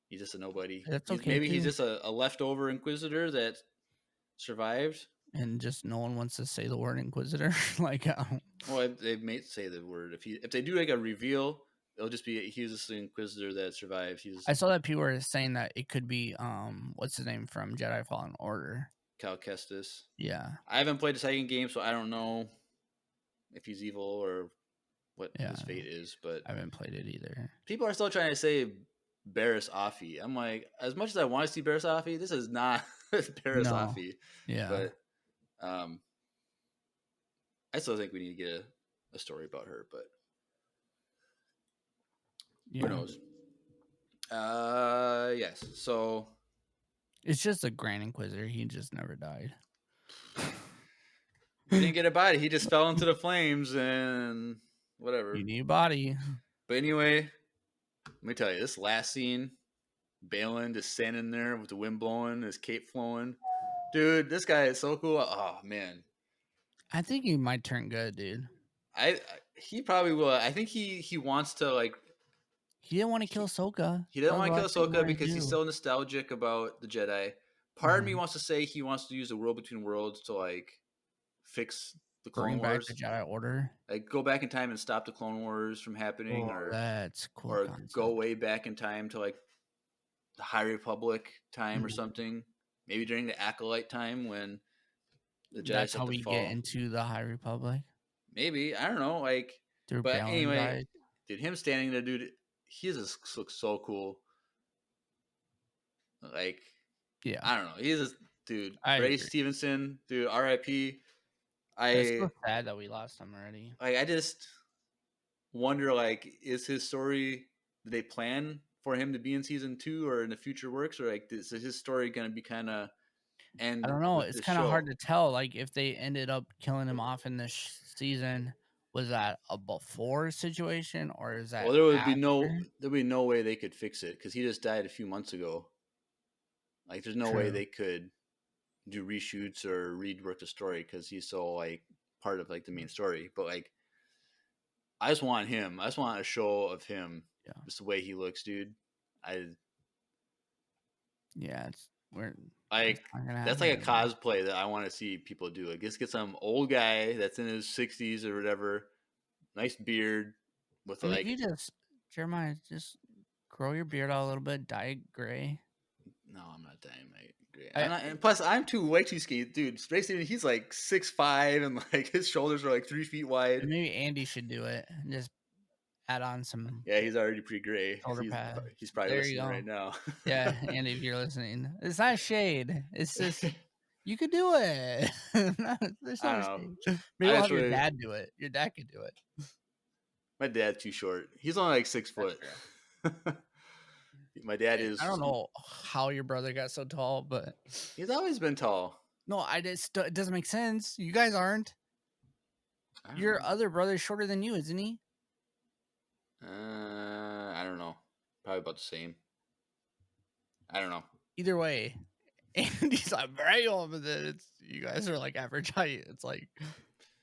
He's just a nobody. That's okay Maybe he's too. just a leftover Inquisitor that survived. And just no one wants to say the word Inquisitor. Like, I don't. Well, they may say the word if they do like a reveal, it'll just be he's just the Inquisitor that survived. He's I saw that people were saying that it could be what's his name from Jedi Fallen Order. Cal Kestis. Yeah. I haven't played the second game, so I don't know if he's evil or what his fate is. But I haven't played it either. people are still trying to say Barriss Offee. I'm like, as much as I want to see Barriss Offee, this is not Barriss No. Offee. Yeah. But I still think we need to get a story about her. But Yeah. who knows? Yes. So It's just a Grand Inquisitor. He just never died. he didn't get a body. He just fell into the flames and whatever. You need a body. But anyway, let me tell you, this last scene, Balin just standing there with the wind blowing, his cape flowing. Dude, this guy is so cool. Oh man, I think he might turn good, dude. He probably will. I think he wants to like. He didn't want to kill Ahsoka. He doesn't That was want to the kill last thing he Ahsoka wanted to because he's do. so nostalgic about the Jedi. Part of me wants to say he wants to use the world between worlds to like fix the Clone Bring back Wars, the Jedi Order. like go back in time and stop the Clone Wars from happening, Oh, that's cool. or concept. go way back in time to like the High Republic time or something. Maybe during the Acolyte time when the Jedi That's start how to we fall. get into the High Republic. Maybe, I don't know, like. Through But Balin's anyway, eyes. dude, him standing there, dude, he just looks so cool. Like, Yeah. I don't know, he's just dude. I Ray agree. Stevenson, dude, R.I.P. It's so sad that we lost him already. I just wonder, like, is his story? Did they plan for him to be in season 2 or in the future works, or like, is his story gonna be kind of end? I don't know. with It's this kind of show? hard to tell. Like if they ended up killing him off in this season, was that a before situation or is that Well, there would after? be no way they could fix it because he just died a few months ago. Like, there's no way True. they could do reshoots or rework the story because he's so like part of like the main story. But like, I just want him. I just want a show of him. Yeah. Just the way he looks, dude. Yeah, it's weird. Like, that's like a cosplay that I want to see people do. Like, just get some old guy that's in his 60s or whatever, nice beard with I mean, like. you just Jeremiah, just grow your beard out a little bit, dye it gray. No, I'm not dying, mate. And plus, I'm way too skinny, dude. Ray Stevenson, he's like 6'5", and like his shoulders are like 3 feet wide. Maybe Andy should do it and just add on some. Yeah, he's already pretty gray. Shoulder pads. He's probably There you listening go. right now. Yeah, Andy, if you're listening, it's not shade. It's just you could do it. There's I no don't shade. Maybe we'll have your actually- dad do it. Your dad could do it. My dad's too short. He's only like 6 foot. My dad is. I don't know how your brother got so tall, but He's always been tall. no, it doesn't make sense. You guys aren't. I don't Your know. other brother's shorter than you, isn't he? I don't know. Probably about the same. I don't know. Either way, Andy's like very old, but then you guys are like average height. It's like,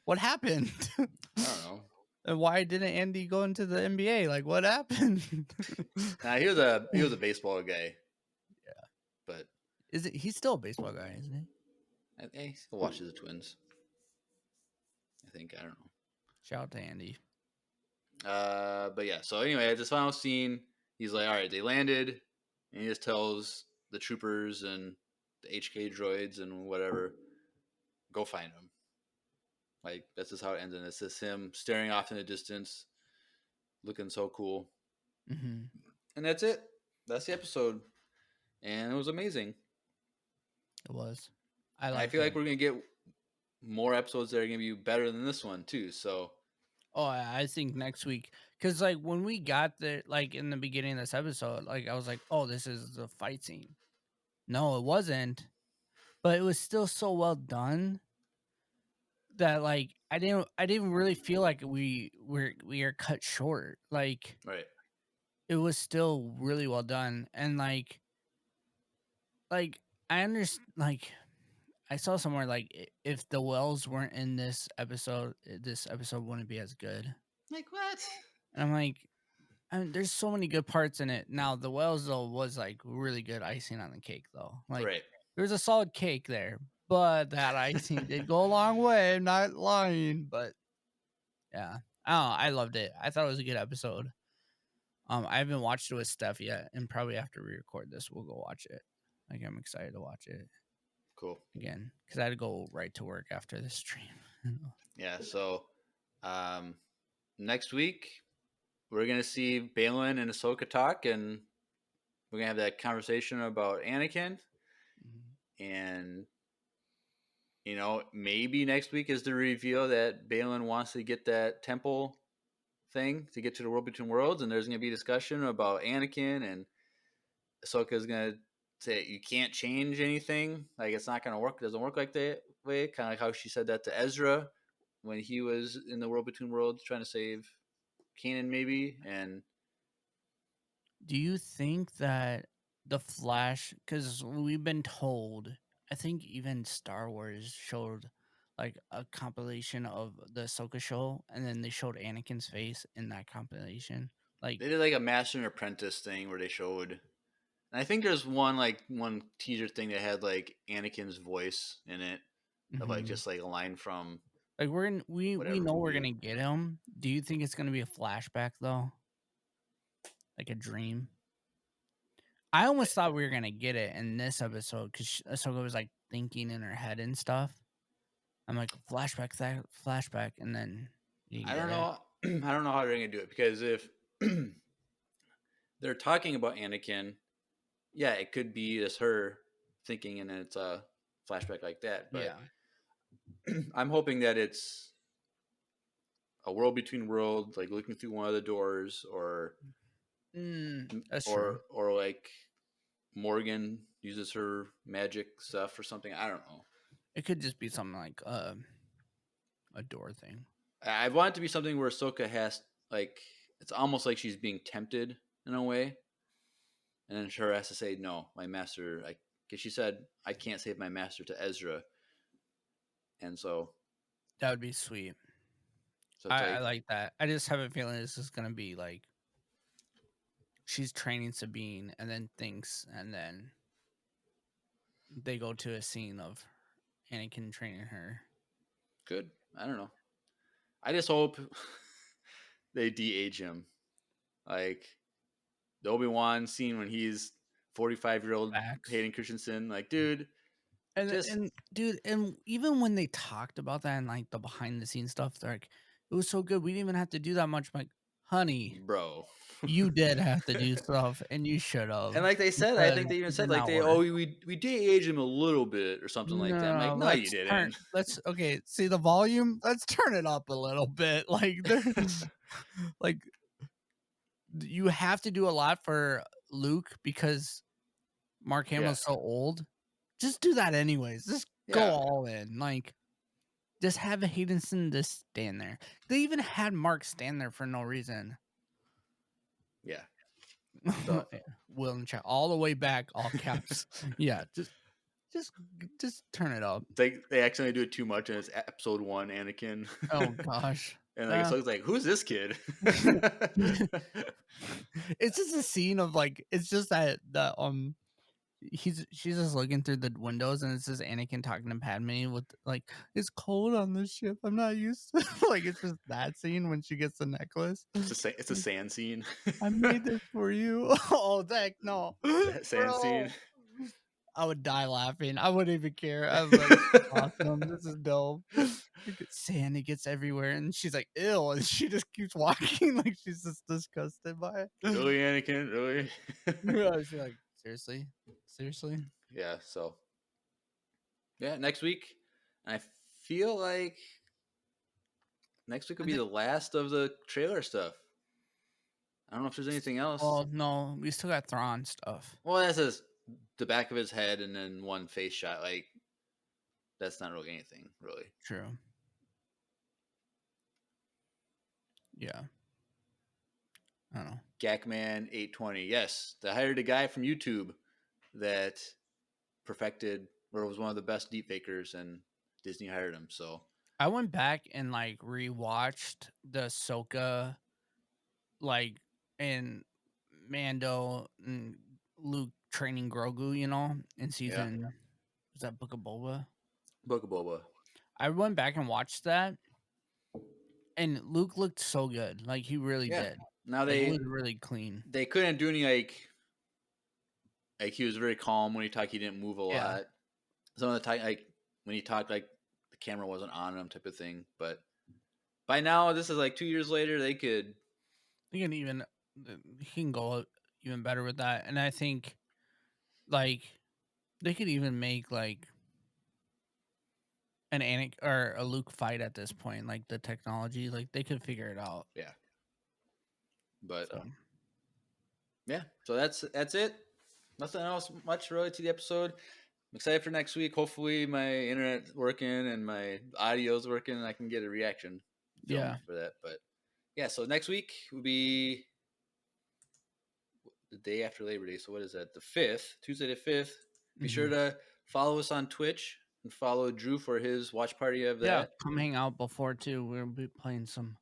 what happened? I don't know. And why didn't Andy go into the NBA? Like, what happened? Nah, he was a baseball guy. Yeah. But He's still a baseball guy, isn't he? he still watches the Twins. I think. I don't know. Shout out to Andy. But yeah. So anyway, at this final scene, he's like, "All right, they landed," and he just tells the troopers and the HK droids and whatever, "Go find them." Like that's just how it ends, and it's just him staring off in the distance, looking so cool. Mm-hmm. And that's it. That's the episode, and it was amazing. It was. I feel like we're gonna get more episodes that are gonna be better than this one too. So, I think next week, because like when we got there, like in the beginning of this episode, like I was like, oh, this is the fight scene. No, it wasn't, but it was still so well done that like I didn't really feel like we are cut short. Like right, it was still really well done, and like I understand. Like I saw somewhere like if the Wells weren't in this episode wouldn't be as good. like what? And I'm like, there's so many good parts in it. Now the Wells though was like really good icing on the cake though. Like Right. there's a solid cake there, but that icing did go a long way. I'm not lying, but yeah, I don't know, I loved it. I thought it was a good episode. I haven't watched it with Steph yet, and probably after we record this, we'll go watch it. Like I'm excited to watch it. Cool. Again, because I had to go right to work after this stream. Yeah. So, next week we're gonna see Balin and Ahsoka talk, and we're gonna have that conversation about Anakin. And maybe next week is the reveal that Balin wants to get that temple thing to get to the world between worlds, and there's gonna be discussion about Anakin, and Ahsoka's gonna say you can't change anything. Like it's not gonna work. It doesn't work like that way. Kind of like how she said that to Ezra when he was in the world between worlds trying to save Kanan, maybe. And do you think that the Flash? Because we've been told, I think even Star Wars showed like a compilation of the Ahsoka show, and then they showed Anakin's face in that compilation. Like they did like a Master and Apprentice thing where they showed. And I think there's one teaser thing that had like Anakin's voice in it, of like just like a line from. Like we know we're movie. gonna get him. Do you think it's gonna be a flashback though? Like a dream? I almost thought we were gonna get it in this episode because Ahsoka was like thinking in her head and stuff. I'm like flashback, and then I don't know. I don't know how they're gonna do it, because if they're talking about Anakin, yeah, it could be just her thinking, and then it's a flashback like that. But yeah. I'm hoping that it's a world between worlds, like looking through one of the doors, or that's true. Or like Morgan uses her magic stuff or something. I don't know. It could just be something like a door thing. I want it to be something where Ahsoka has like, it's almost like she's being tempted in a way, and then her has to say, "No, my master." Because she said, "I can't save my master" to Ezra, and so that would be sweet. So I like that. I just have a feeling this is gonna be like she's training Sabine, and then thinks, and then they go to a scene of Anakin training her. Good. I don't know. I just hope they de-age him. Like the Obi-Wan scene when he's 45-year-old Hayden Christensen. Like, dude. And even when they talked about that and like the behind the scenes stuff, they're like, it was so good. We didn't even have to do that much. I'm like, honey, bro, you did have to do stuff, and you should have. And like they said, I think they even said like we de-age him a little bit or something like that. I'm like, no, you didn't. See the volume. Let's turn it up a little bit. Like, like you have to do a lot for Luke because Mark Yeah. Hamill's so old. Just do that anyways. Just go Yeah. all in. Like, just have Haydenson just stand there. They even had Mark stand there for no reason. Yeah. So Will and chat all the way back, all caps. Yeah, just turn it up. they accidentally do it too much, and it's episode 1 Anakin. Oh gosh. And like so it's like, who's this kid? It's just a scene of like it's just that she's just looking through the windows and it's just Anakin talking to Padme with like, it's cold on this ship. I'm not used to like it's just that scene when she gets the necklace. It's a sand scene. I made this for you. Oh heck no. Sand Bro. scene. I would die laughing. I wouldn't even care. I was like, awesome. This is dope. Sandy gets everywhere, and she's like, "Ew," and she just keeps walking like she's just disgusted by it. Really, Anakin? Really? Yeah, she's like, seriously. Yeah. So, yeah, next week, I feel like next week will be the last of the trailer stuff. I don't know if there's anything else. Oh no, we still got Thrawn stuff. Well, that says the back of his head and then one face shot. Like, that's not really anything, really. True. Yeah. I don't know. Gakman 820. Yes, they hired a guy from YouTube that perfected or was one of the best deepfakers, and Disney hired him. So I went back and like rewatched the Ahsoka, like, and Mando and Luke training Grogu, you know, in season was that Book of Boba? Book of Boba. I went back and watched that, and Luke looked so good. Like he really did. Now Like, they he looked really clean. They couldn't do any like he was very calm when he talked. He didn't move a lot. Some of the time, like when he talked, like the camera wasn't on him, type of thing. But by now, this is like 2 years later. They could. He can go even better with that, and I think like they could even make like an or a Luke fight at this point. Like the technology, like they could figure it out. Yeah. But So. Yeah, so that's it. Nothing else much really to the episode. I'm excited for next week. Hopefully my internet's working and my audio's working and I can get a reaction film for that. But yeah, so next week will be the day after Labor Day. So what is that? The 5th, Tuesday the 5th. Be sure to follow us on Twitch and follow Drew for his watch party of that. Yeah, come hang out before too. We'll be playing some.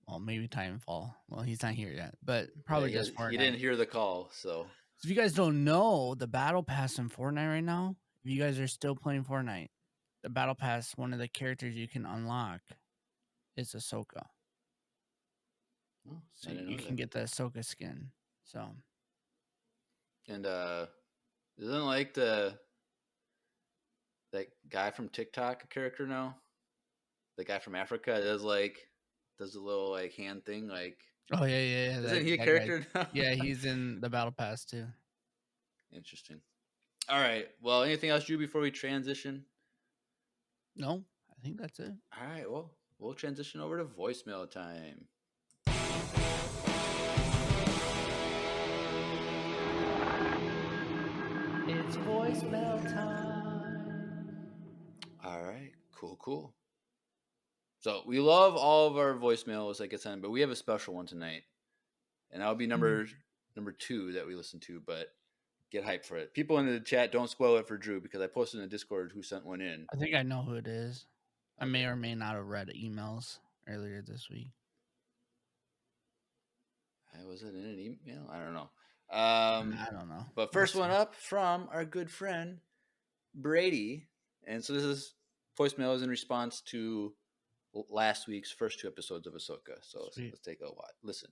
Well, maybe Titanfall. Well, he's not here yet, but probably just Fortnite. He didn't hear the call, so. If you guys don't know, the Battle Pass in Fortnite right now, if you guys are still playing Fortnite, the Battle Pass, one of the characters you can unlock is Ahsoka. Oh, so you can get the Ahsoka skin. So. And isn't like that guy from TikTok a character now? The guy from Africa does the little like hand thing, like. Oh yeah. Isn't he a character now? Yeah, he's in the Battle Pass too. Interesting. All right. Well, anything else, Drew, before we transition? No, I think that's it. All right. Well, we'll transition over to voicemail time. It's voicemail time. All right. Cool. So we love all of our voicemails that get sent, but we have a special one tonight, and that'll be number 2 that we listen to. But get hyped for it. People in the chat, don't spoil it for Drew because I posted in the Discord who sent one in. I think I know who it is. I may or may not have read emails earlier this week. Was it in an email? I don't know. I don't know. But first one up from our good friend Brady, and so this is voicemail is in response to last week's first 2 episodes of Ahsoka. So let's take a listen.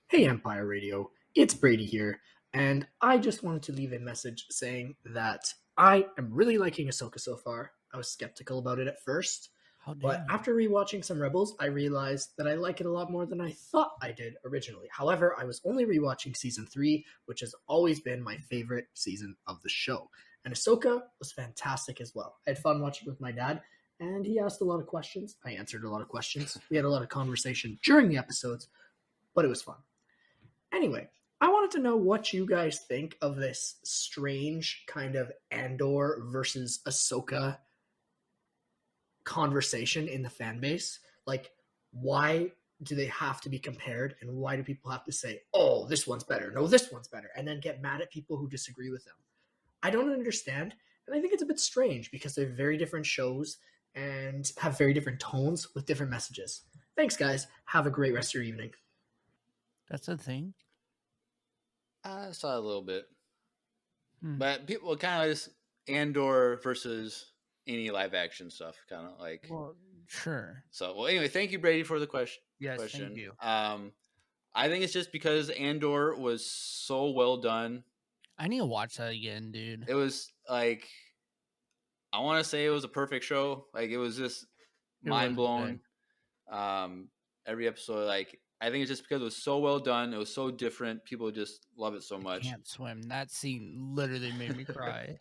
Hey Empire Radio, it's Brady here, and I just wanted to leave a message saying that I am really liking Ahsoka so far. I was skeptical about it at first, but after rewatching some Rebels, I realized that I like it a lot more than I thought I did originally. However, I was only rewatching Season 3, which has always been my favorite season of the show. And Ahsoka was fantastic as well. I had fun watching with my dad, and he asked a lot of questions. I answered a lot of questions. We had a lot of conversation during the episodes, but it was fun. Anyway, I wanted to know what you guys think of this strange kind of Andor versus Ahsoka conversation in the fan base. Like, why do they have to be compared, and why do people have to say, "Oh, this one's better"? No, this one's better, and then get mad at people who disagree with them? I don't understand, and I think it's a bit strange because they're very different shows and have very different tones with different messages. Thanks, guys. Have a great rest of your evening. That's a thing. I saw a little bit, Hmm. but people kind of just Andor versus any live action stuff, kind of like. Well, sure. So, well, anyway, thank you, Brady, for the question. Yes, thank you. I think it's just because Andor was so well done. I need to watch that again, dude. It was like, I want to say it was a perfect show. Like, it was just It mind was blown. Every episode, like, I think it's just because it was so well done. It was so different. People just love it so I much. can't swim. That scene literally made me cry.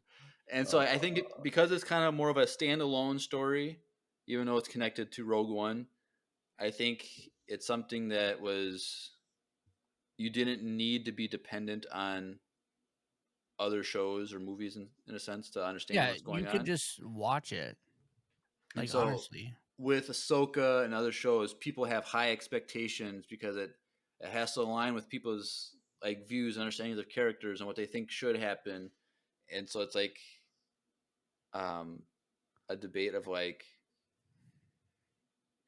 And so I think because it's kind of more of a standalone story, even though it's connected to Rogue One, I think it's something that was, you didn't need to be dependent on other shows or movies in a sense to understand Yeah, what's going you on. could just watch it. And Like, so honestly. with Ahsoka and other shows, people have high expectations because it has to align with people's like views and understandings of characters and what they think should happen. And so it's like a debate of like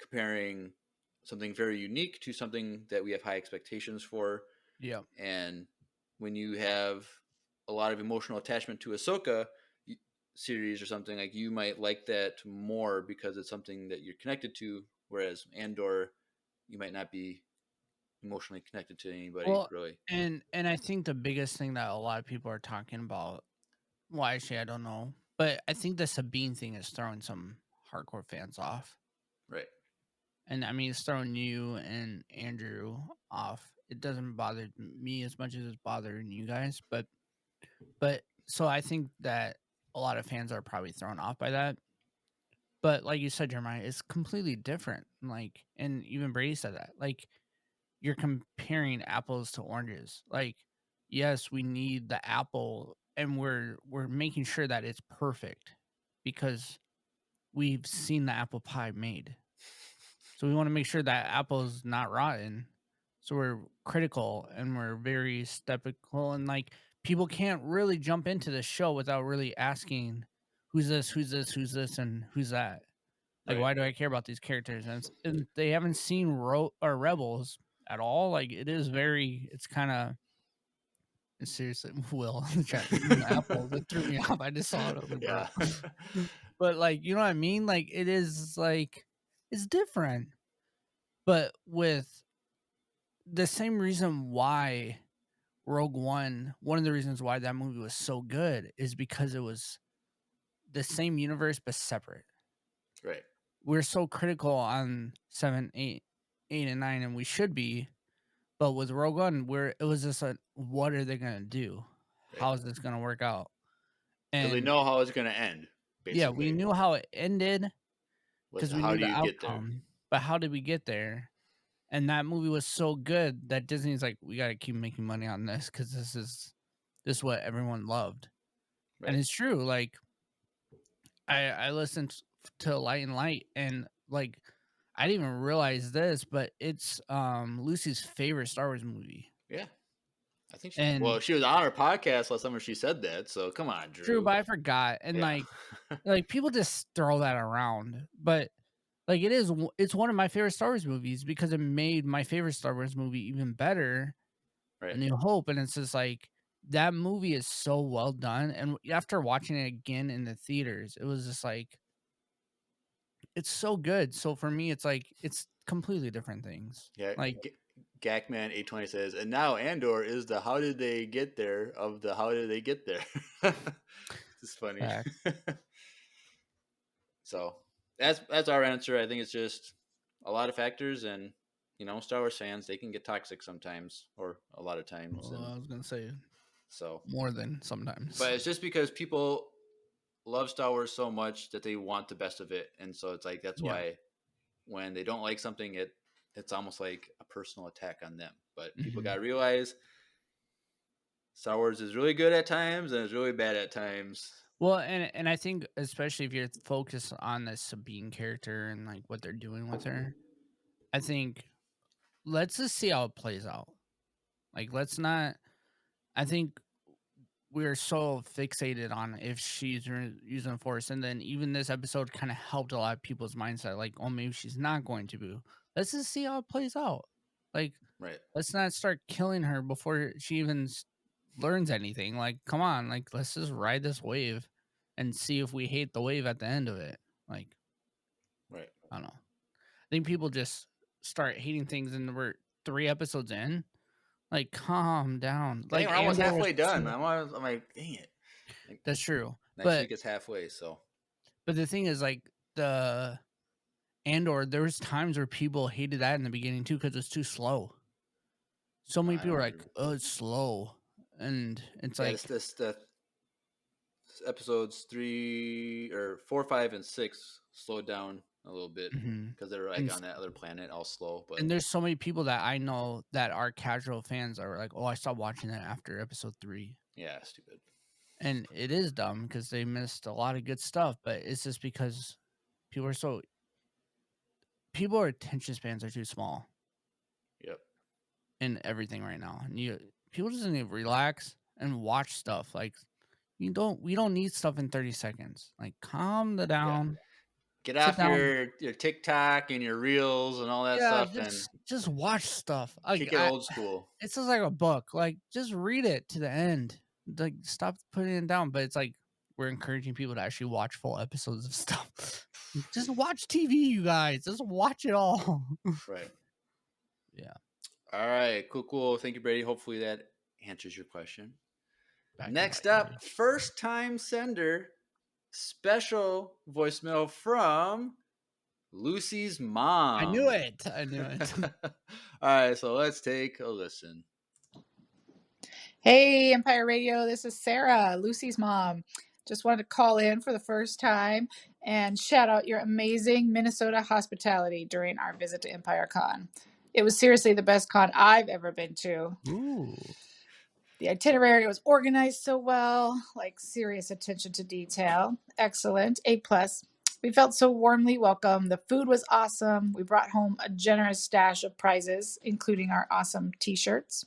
comparing something very unique to something that we have high expectations for. Yeah. And when you have a lot of emotional attachment to Ahsoka series or something, like you might like that more because it's something that you're connected to, whereas Andor, you might not be emotionally connected to anybody, Well, really. and I think the biggest thing that a lot of people are talking about, well, actually, I don't know, but I think the Sabine thing is throwing some hardcore fans off. Right. And I mean, it's throwing you and Andrew off. It doesn't bother me as much as it's bothering you guys, but so I think that a lot of fans are probably thrown off by that. But like you said, Jeremiah, it's completely different. Like, and even Brady said that. Like, you're comparing apples to oranges. Like, yes, we need the apple, and we're making sure that it's perfect because we've seen the apple pie made. So we want to make sure that apple is not rotten. So we're critical and we're very skeptical, and like people can't really jump into the show without really asking who's this, who's this, who's this, and who's that. Like, Right. why do I care about these characters? And they haven't seen or Rebels at all. Like, it is very, it's kind of, seriously, Will, in the chat, eating the apple, that threw me off. I just saw it. I was like, Yeah. bro. But, like, you know what I mean? Like, it is, like, it's different. But with the same reason why Rogue One, one of the reasons why that movie was so good is because it was the same universe but separate. Right. We're so critical on 7, 8, and 9, and we should be. But with Rogue One, it was just like, what are they gonna do? Right. How is this gonna work out? Because we And know how it's going to end, basically. yeah, we knew how it ended because we how knew do the you get there? outcome. But how did we get there? And that movie was so good that Disney's like, we got to keep making money on this because this is what everyone loved. Right. And it's true. Like, I listened to Light and Light, and like, I didn't even realize this, but it's Lucy's favorite Star Wars movie. Yeah. I think And she was on our podcast last summer. She said that. So come on, Drew. true, but I forgot. And Yeah. like people just throw that around, but like it's one of my favorite Star Wars movies because it made my favorite Star Wars movie even better, Right. A New Hope. And it's just like, that movie is so well done. And after watching it again in the theaters, it was just like, it's so good. So for me, it's like, it's completely different things. Yeah. Like, Gakman 820 says, and now Andor is the how did they get there of the how did they get there. It's funny. So that's our answer. I think it's just a lot of factors, and Star Wars fans, they can get toxic sometimes, or a lot of times. well, I was gonna say so more than sometimes, but it's just because people love Star Wars so much that they want the best of it, and so it's like that's why when they don't like something, it's almost like a personal attack on them. But people got to realize Star Wars is really good at times and it's really bad at times. Well, and I think especially if you're focused on the Sabine character and like what they're doing with her, I think let's just see how it plays out. Like, let's not. I think we're so fixated on if she's using the Force, and then even this episode kind of helped a lot of people's mindset. Like, oh, maybe she's not going to be. Let's just see how it plays out. Like, Right. let's not start killing her before she even learns anything. Like, come on, like let's just ride this wave and see if we hate the wave at the end of it. Like, Right. I don't know. I think people just start hating things, and we're 3 episodes in. Like, calm down. Dang, Like, we're almost Andor was halfway done. too. I'm like, dang it. Like, That's true. next But week is halfway, so the thing is, like, the Andor, there was times where people hated that in the beginning too because it's too slow. So many I people don't are like, "Oh, it's slow," and it's yeah, like, the episodes 4, 5, and 6 slowed down a little bit mhm. because they're like and on that other planet, all slow. But and there's so many people that I know that are casual fans are like, "Oh, I stopped watching that after episode 3." yeah, stupid. And it is dumb because they missed a lot of good stuff, but it's just because people are so people attention spans are too small Yep. in everything right now. And people just need to relax and watch stuff. Like, we don't need stuff in 30 seconds. Like, calm the Yeah. down. Get Sit off down. your TikTok and your reels and all that Yeah, stuff and just watch stuff. Like, kick it old school. it's just like a book. Like, just read it to the end. Like, stop putting it down. But it's like we're encouraging people to actually watch full episodes of stuff. Just watch TV, you guys. Just watch it all. Right. Yeah. All right. Cool. Thank you, Brady. Hopefully that answers your question. Back to Next life, up, first time sender, special voicemail from Lucy's mom. I knew it. All right, so let's take a listen. Hey, Empire Radio, this is Sarah, Lucy's mom. Just wanted to call in for the first time and shout out your amazing Minnesota hospitality during our visit to Empire Con. It was seriously the best con I've ever been to. Ooh. The itinerary was organized so well, like serious attention to detail. Excellent. A plus. We felt so warmly welcome. The food was awesome. We brought home a generous stash of prizes, including our awesome t-shirts.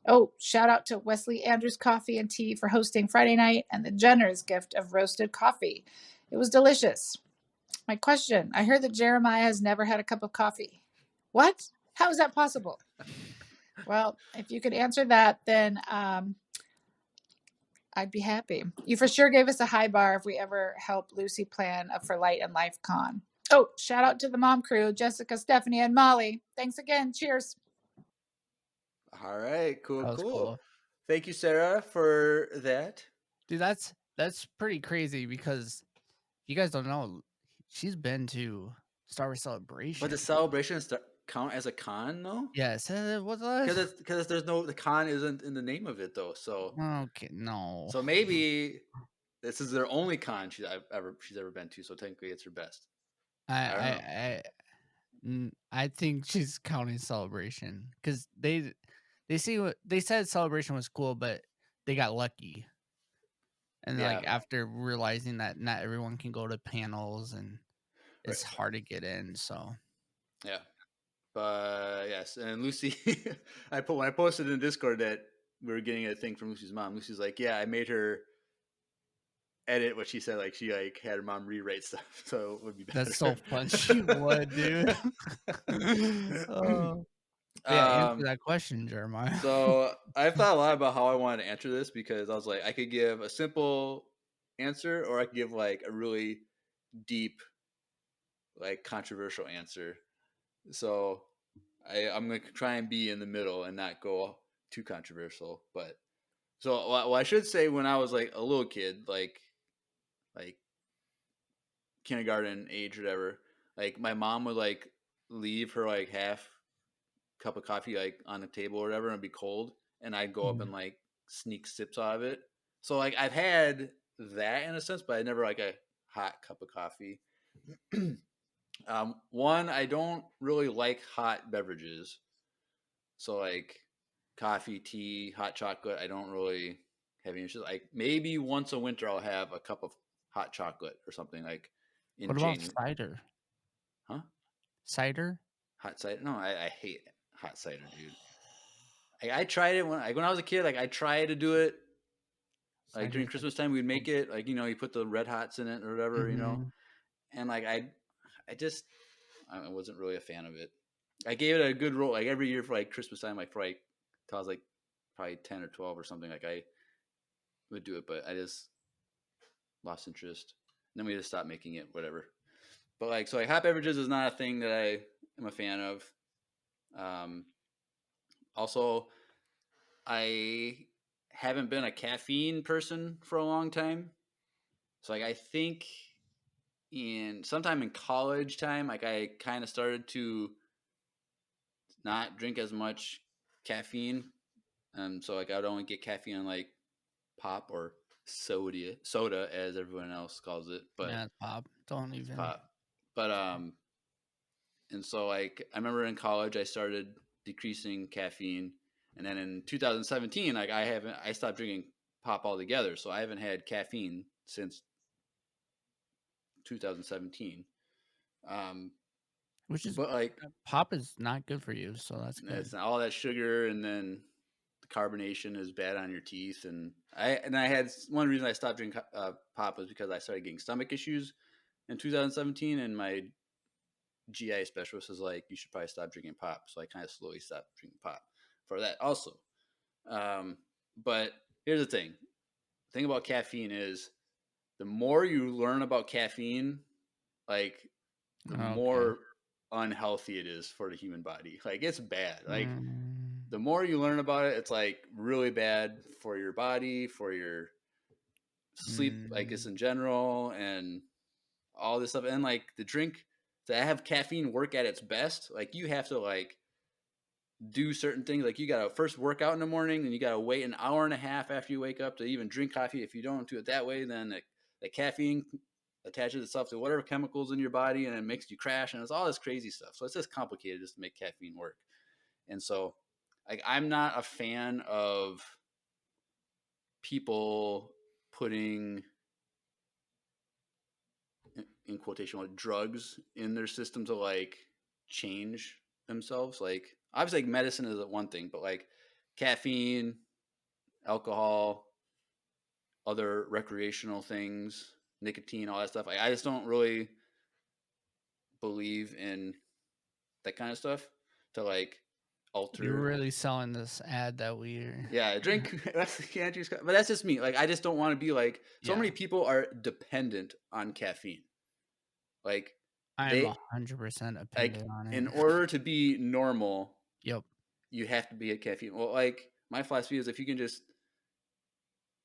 Oh, shout out to Wesley Andrews Coffee and Tea for hosting Friday night and the generous gift of roasted coffee. It was delicious. My question, I heard that Jeremiah has never had a cup of coffee. What? How is that possible? Well, if you could answer that, then I'd be happy. You for sure gave us a high bar if we ever help Lucy plan a For Light and Life con. Oh, shout out to the mom crew, Jessica, Stephanie, and Molly. Thanks again. Cheers. All right, cool. Cool. Thank you, Sarah, for that. Dude, that's pretty crazy because if you guys don't know, she's been to Star Wars Celebration. But the celebration count as a con, though? Yes, what Because the con isn't in the name of it, though. So okay, no. So maybe this is their only con she's ever been to. So technically, it's her best. I think she's counting Celebration because they said Celebration was cool, but they got lucky. And like after realizing that not everyone can go to panels and it's hard to get in, so yeah. But yes, and Lucy, when I posted in Discord that we were getting a thing from Lucy's mom. Lucy's like, yeah, I made her edit what she said. Like she had her mom rewrite stuff, so it would be better. That's so fun. She would, dude. Answer that question, Jeremiah. So I've thought a lot about how I wanted to answer this because I was like, I could give a simple answer or I could give like a really deep, like controversial answer. So I'm going to try and be in the middle and not go too controversial. But so well, I should say when I was like a little kid, like kindergarten age or whatever, like my mom would like leave her like half cup of coffee like on the table or whatever and it'd be cold and I'd go up and like sneak sips out of it. So like I've had that in a sense, but I never like a hot cup of coffee. One, I don't really like hot beverages. So like coffee, tea, hot chocolate, I don't really have any issues. Like maybe once a winter I'll have a cup of hot chocolate or something like in What about January. cider? Huh? Cider? Hot cider? No, I hate hot cider, dude. I tried it when I was a kid. Like I tried to do it like during Cider's like Christmas time. We'd make it like you put the red hots in it or whatever, Mhm. and like I just I wasn't really a fan of it. I gave it a good roll like every year for like Christmas time, like for like till I was like probably 10 or 12 or something. Like I would do it, but I just lost interest. And then we just stopped making it, whatever. But like so, like hot beverages is not a thing that I am a fan of. Um, Also, I haven't been a caffeine person for a long time. So like I think in sometime in college time, like I kind of started to not drink as much caffeine. So like I would only get caffeine on like pop or soda as everyone else calls it, but Yeah, it's pop. Don't it's even. pop. But and so like I remember in college I started decreasing caffeine, and then in 2017 like I stopped drinking pop altogether, so I haven't had caffeine since 2017. Um, Which is but like pop is not good for you, so that's good. it's all that sugar, and then the carbonation is bad on your teeth, and I had one reason I stopped drinking pop was because I started getting stomach issues in 2017, and my GI specialist was like, you should probably stop drinking pop. So I kind of slowly stopped drinking pop for that also. Um, but here's the thing. The thing about caffeine is the more you learn about caffeine, like the Okay. more unhealthy it is for the human body. Like it's bad. Like Mm, the more you learn about it, it's like really bad for your body, for your sleep, like it's mm, in general, and all this stuff. And like the drink to have caffeine work at its best, like you have to like do certain things. Like you gotta first work out in the morning, and you gotta wait an hour and a half after you wake up to even drink coffee. If you don't do it that way, then the caffeine attaches itself to whatever chemicals in your body, and it makes you crash, and it's all this crazy stuff. So it's just complicated just to make caffeine work. And so, like, I'm not a fan of people putting in quotation like drugs in their system to like change themselves. Like obviously like medicine is one thing, but like caffeine, alcohol, other recreational things, nicotine, all that stuff. Like, I just don't really believe in that kind of stuff to like you're alter. really selling this ad that we're. Yeah, drink. That's can't juice, but that's just me. Like, I just don't want to be like so Yeah, many people are dependent on caffeine. Like I am they 100% like dependent on it. in order to be normal, Yep. you have to be at caffeine. Well, like my philosophy is if you can just,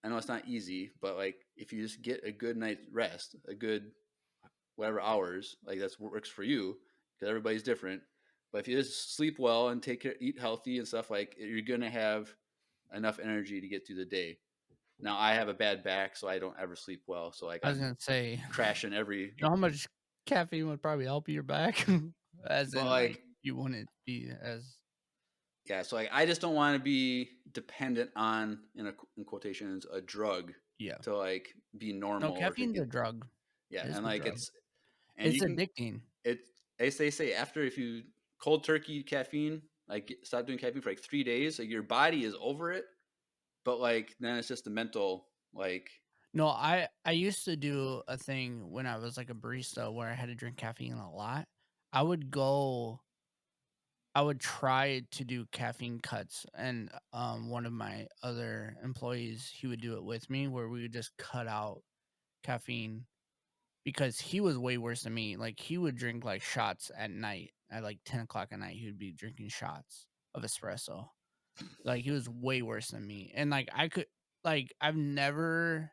I know it's not easy, but like if you just get a good night's rest, a good whatever hours, like that's what works for you because everybody's different. But if you just sleep well and take care, eat healthy and stuff, like you're gonna have enough energy to get through the day. Now I have a bad back, so I don't ever sleep well. So like I was I'm gonna say, crashing every. you know how much caffeine would probably help your back, as But in like like you wouldn't be as. yeah, so like I just don't want to be dependent on in quotations a drug Yeah. to like be No, normal or to caffeine's get a drug. yeah, It's and a like drug. it's and It's you can addicting. it as they say after if you cold turkey caffeine like stop doing caffeine for like 3 days, like your body is over it, but like then it's just the mental like No, I used to do a thing when I was like a barista where I had to drink caffeine a lot. I would go I would try to do caffeine cuts, and one of my other employees, he would do it with me where we would just cut out caffeine because he was way worse than me. Like he would drink like shots at night at like 10 o'clock at night. He would be drinking shots of espresso. Like he was way worse than me. And like I could like I've never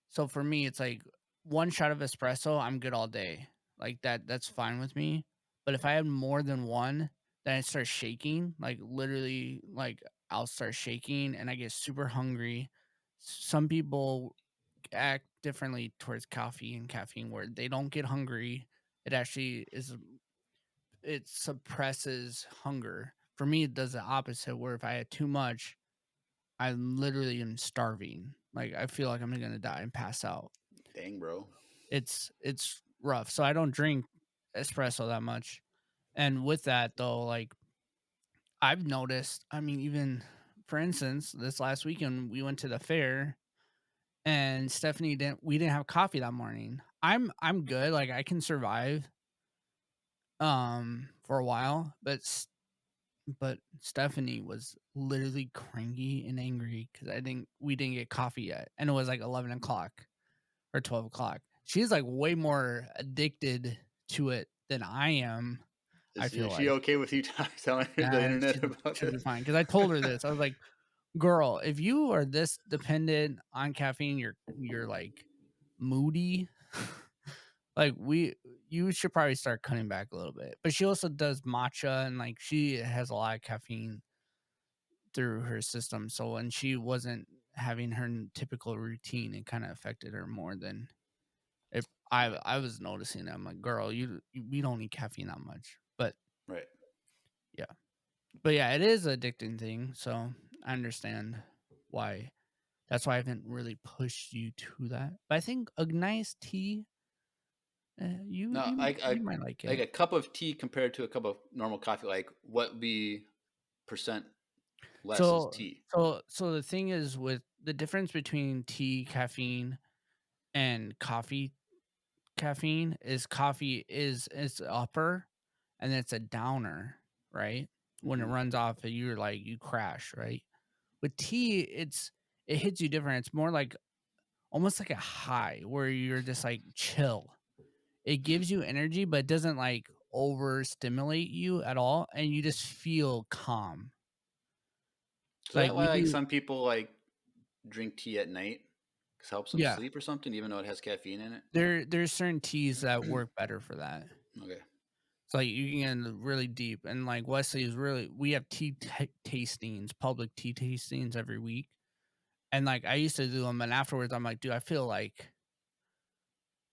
so for me it's like one shot of espresso, I'm good all day. Like that's fine with me. But if I had more than one, then I start shaking. Like literally like I'll start shaking and I get super hungry. Some people act differently towards coffee and caffeine where they don't get hungry. It actually is it suppresses hunger. for me, it does the opposite. Where if I had too much, I literally am starving. Like I feel like I'm gonna die and pass out. Dang, bro. It's rough. So I don't drink espresso that much. And with that though, like I've noticed, I mean, even for instance, this last weekend we went to the fair and Stephanie we didn't have coffee that morning. I'm good, like I can survive for a while, but Stephanie was literally cranky and angry because we didn't get coffee yet. And it was like 11 o'clock or 12 o'clock. She's like way more addicted to it than I am. I feel Is she like okay with you telling her the internet about she'll be this? fine. Because I told her this. I was like, girl, if you are this dependent on caffeine, you're like moody. Like you should probably start cutting back a little bit. But she also does matcha and like she has a lot of caffeine through her system. So when she wasn't having her typical routine, it kind of affected her more than it. I was noticing. I'm like, girl, we don't need caffeine that much. But Right. yeah, but yeah, it is an addicting thing. So I understand why. That's why I haven't really pushed you to that. But I think a nice tea, No, you might like like it. a cup of tea compared to a cup of normal coffee. Like what would be percent less is So tea? so the thing is with the difference between tea caffeine and coffee caffeine is coffee is it's upper and it's a downer, right? When it Mhm. runs off, you're like you crash, right? With tea, it hits you different. It's more like almost like a high where you're just like chill. It gives you energy, but it doesn't like overstimulate you at all, and you just feel calm. So Like that we why like do, some people like drink tea at night because helps them yeah. sleep or something, even though it has caffeine in it. There's certain teas that work better for that. Okay. So like you can get really deep, and like Wesley is really we have tastings, public tea tastings every week, and like I used to do them, and afterwards I'm like, dude, I feel like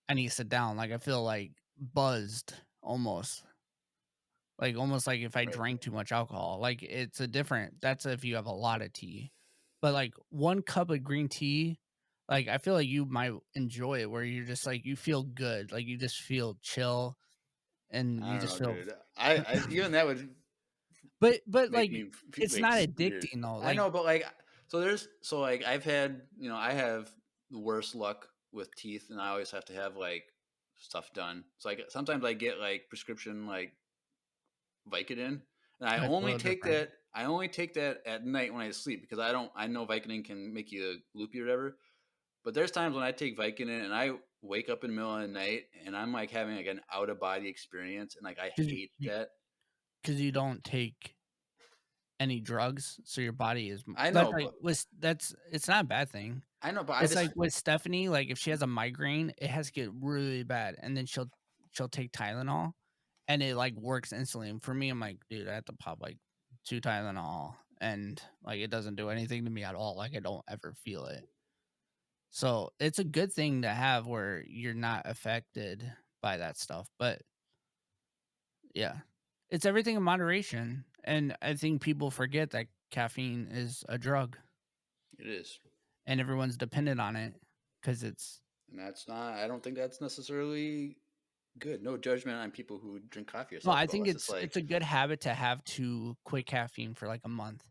I need to sit down. Like I feel like buzzed almost. Like almost like if I Right. drank too much alcohol. Like it's a different that's if you have a lot of tea. But like 1 cup of green tea, like I feel like you might enjoy it where you're just like you feel good. Like you just feel chill and I you don't just know, feel dude. I even that would but make like me it's like not weird. addicting though. I Like know, but like so like I've had I have the worst luck with teeth, and I always have to have like stuff done. So like sometimes I get like prescription like Vicodin, and that's a little different. I only take that at night when I sleep because I know Vicodin can make you loopy or whatever. But there's times when I take Vicodin and I wake up in the middle of the night and I'm like having like an out of body experience, and like I Cuz hate that. you don't take any drugs, so your body is I that's know, like was that's it's not a bad thing. but I It's just like with Stephanie, like if she has a migraine, it has to get really bad, and then she'll take Tylenol, and it like works instantly. And for me, I'm like, dude, I have to pop like 2 Tylenol, and like it doesn't do anything to me at all. Like I don't ever feel it. So it's a good thing to have where you're not affected by that stuff. But yeah, it's everything in moderation, and I think people forget that caffeine is a drug, it is. and everyone's dependent on it because it's And that's not, I don't think that's necessarily good. No judgment on people who drink coffee or no, stuff, I bro. think It's just it's like, a good habit to have to quit caffeine for like a month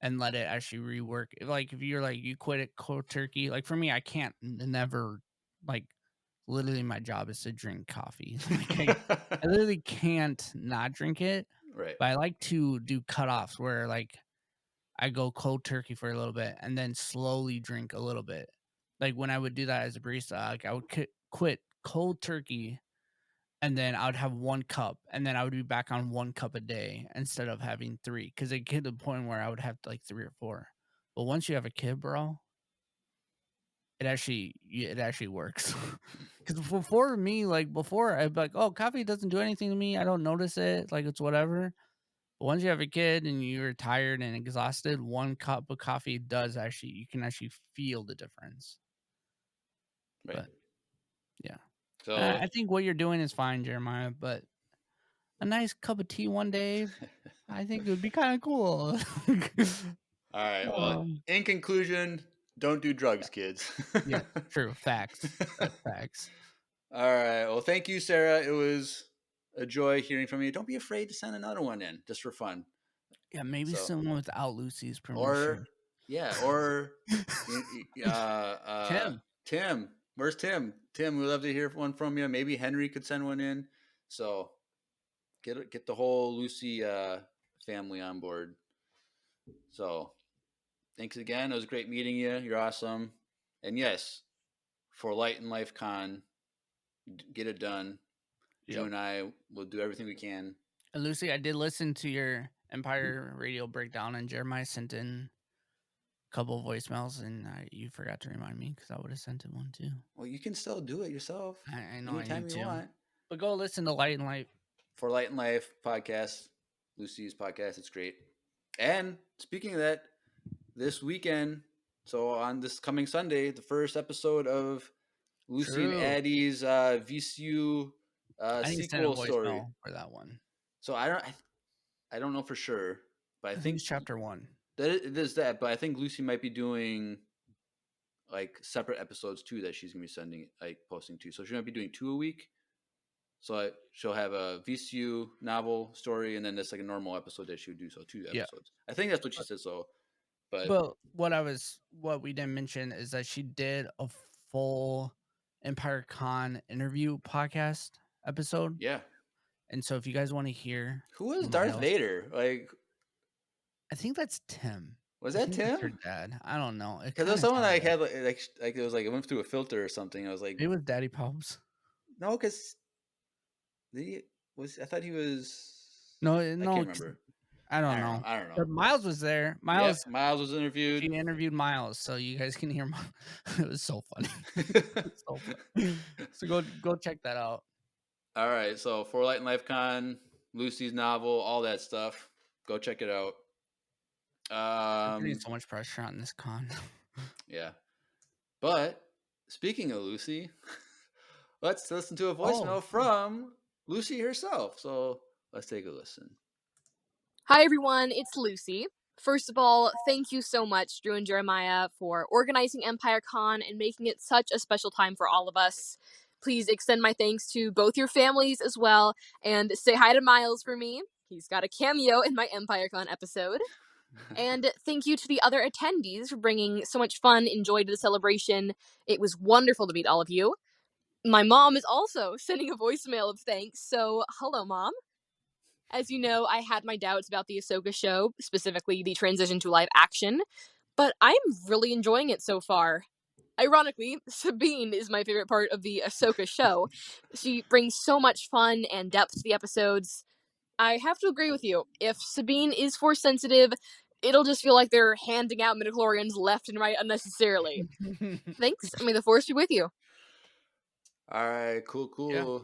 and let it actually rework. Like if you're like you quit it cold turkey, like for me, I can't never like literally my job is to drink coffee. Like I literally can't not drink it, right. but I like to do cutoffs where like I go cold turkey for a little bit and then slowly drink a little bit. Like when I would do that as a barista, like I would quit cold turkey and then I would have 1 cup, and then I would be back on 1 cup a day instead of having three. Because it get to the point where I would have like 3 or 4. But once you have a kid, bro, it actually works. Because before me, like before, I'd be like, oh, coffee doesn't do anything to me. I don't notice it. Like it's whatever. But once you have a kid and you're tired and exhausted, 1 cup of coffee does actually you can actually feel the difference. Right. But yeah, So, I think what you're doing is fine, Jeremiah. But a nice cup of tea one day, I think it would be kind of cool. All right. Well, in conclusion, don't do drugs, kids. Yeah, true. Facts. That's facts. All right. Well, thank you, Sarah. It was a joy hearing from you. Don't be afraid to send another one in just for fun. Yeah, maybe So- someone without Lucy's permission. Or, Tim. Where's Tim? Tim, we'd love to hear one from you. Maybe Henry could send one in. So get the whole Lucy family on board. So thanks again. It was great meeting you. You're awesome. And yes, for Light and Life Con, get it done. Yep. Joe and I will do everything we can. Lucy, I did listen to your Empire Radio breakdown, and Jeremiah sent in a couple of voicemails, and you forgot to remind me because I would have sent in one too. Well, you can still do it yourself. I know anytime I need you to. want. But go listen to Light and Life. For Light and Life podcast, Lucy's podcast. It's great. And speaking of that, this weekend, so on this coming Sunday, the first episode of Lucy and Addie's VCU sequel story for that one. So I don't know for sure, but I think it's chapter 1. It is that, but I think Lucy might be doing like separate episodes too that she's gonna be posting too. So she might be doing 2 a week. So she'll have a VCU novel story, and then there's like a normal episode that she would do. So 2 episodes. I think that's what she said. So, but what we didn't mention is that she did a full Empire Con interview podcast episode. Yeah. And so if you guys want to hear who is Darth Vader, like, I think that's Tim. Was that Tim? Your dad? I don't know. Because there was someone like had like it was like it went through a filter or something. I was like, it was Daddy Pops. No, because I thought he was. No, I can't remember. I don't know. I don't know. But Miles was there. Miles was interviewed. She interviewed Miles, so you guys can hear. It was so funny. So go check that out. All right. So for Light and Life Con, Lucy's novel, all that stuff. Go check it out. I'm getting so much pressure on this con. Yeah. But speaking of Lucy, let's listen to a voicemail from Lucy herself. So let's take a listen. Hi, everyone. It's Lucy. First of all, thank you so much, Drew and Jeremiah, for organizing Empire Con and making it such a special time for all of us. Please extend my thanks to both your families as well, and say hi to Miles for me. He's got a cameo in my Empire Con episode. And thank you to the other attendees for bringing so much fun and joy to the celebration. It was wonderful to meet all of you. My mom is also sending a voicemail of thanks, so hello, Mom. As you know, I had my doubts about the Ahsoka show, specifically the transition to live action, but I'm really enjoying it so far. Ironically, Sabine is my favorite part of the Ahsoka show. She brings so much fun and depth to the episodes. I have to agree with you. If Sabine is Force sensitive, it'll just feel like they're handing out midichlorians left and right unnecessarily. Thanks. May the Force be with you. All right. Cool. Yeah.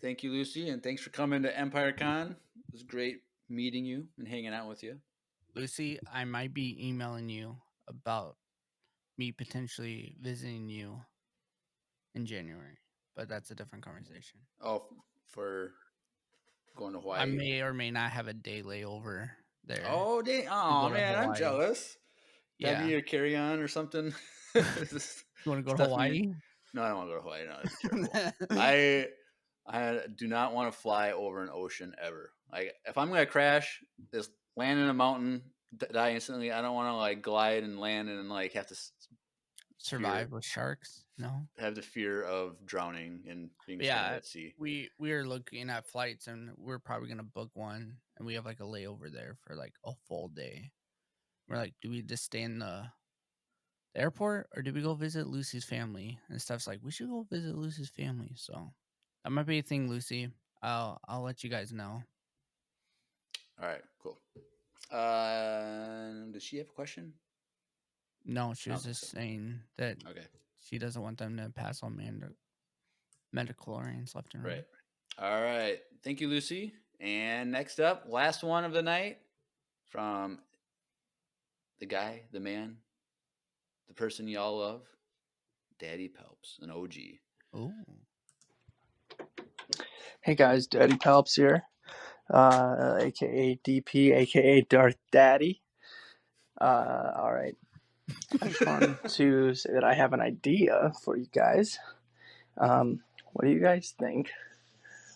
Thank you, Lucy, and thanks for coming to Empire Con. It was great meeting you and hanging out with you. Lucy, I might be emailing you about me potentially visiting you in January, but that's a different conversation. Oh, for going to Hawaii? I may or may not have a day layover there. Oh, oh man, I'm jealous. Yeah. Have you your carry-on or something? You want to go to Hawaii? No, I don't want to go to Hawaii. No, I do not want to fly over an ocean ever. Like, if I'm gonna crash, just land in a mountain, die instantly. I don't want to like glide and land and like have to survive with sharks. No, have the fear of drowning and being stranded at sea. We are looking at flights, and we're probably gonna book one, and we have like a layover there for like a full day. We're like, do we just stay in the airport, or do we go visit Lucy's family? And Steph's like, we should go visit Lucy's family. So that might be a thing, Lucy. I'll let you guys know. All right, cool. Does she have a question? No, she was just saying that she doesn't want them to pass on midichlorians left and right. All right. Thank you, Lucy. And next up, last one of the night from the guy, the man, the person y'all love, Daddy Palps, an OG. Oh. Hey guys, Daddy Palps here. aka DP, aka Darth Daddy. All right. I just wanted to say that I have an idea for you guys. What do you guys think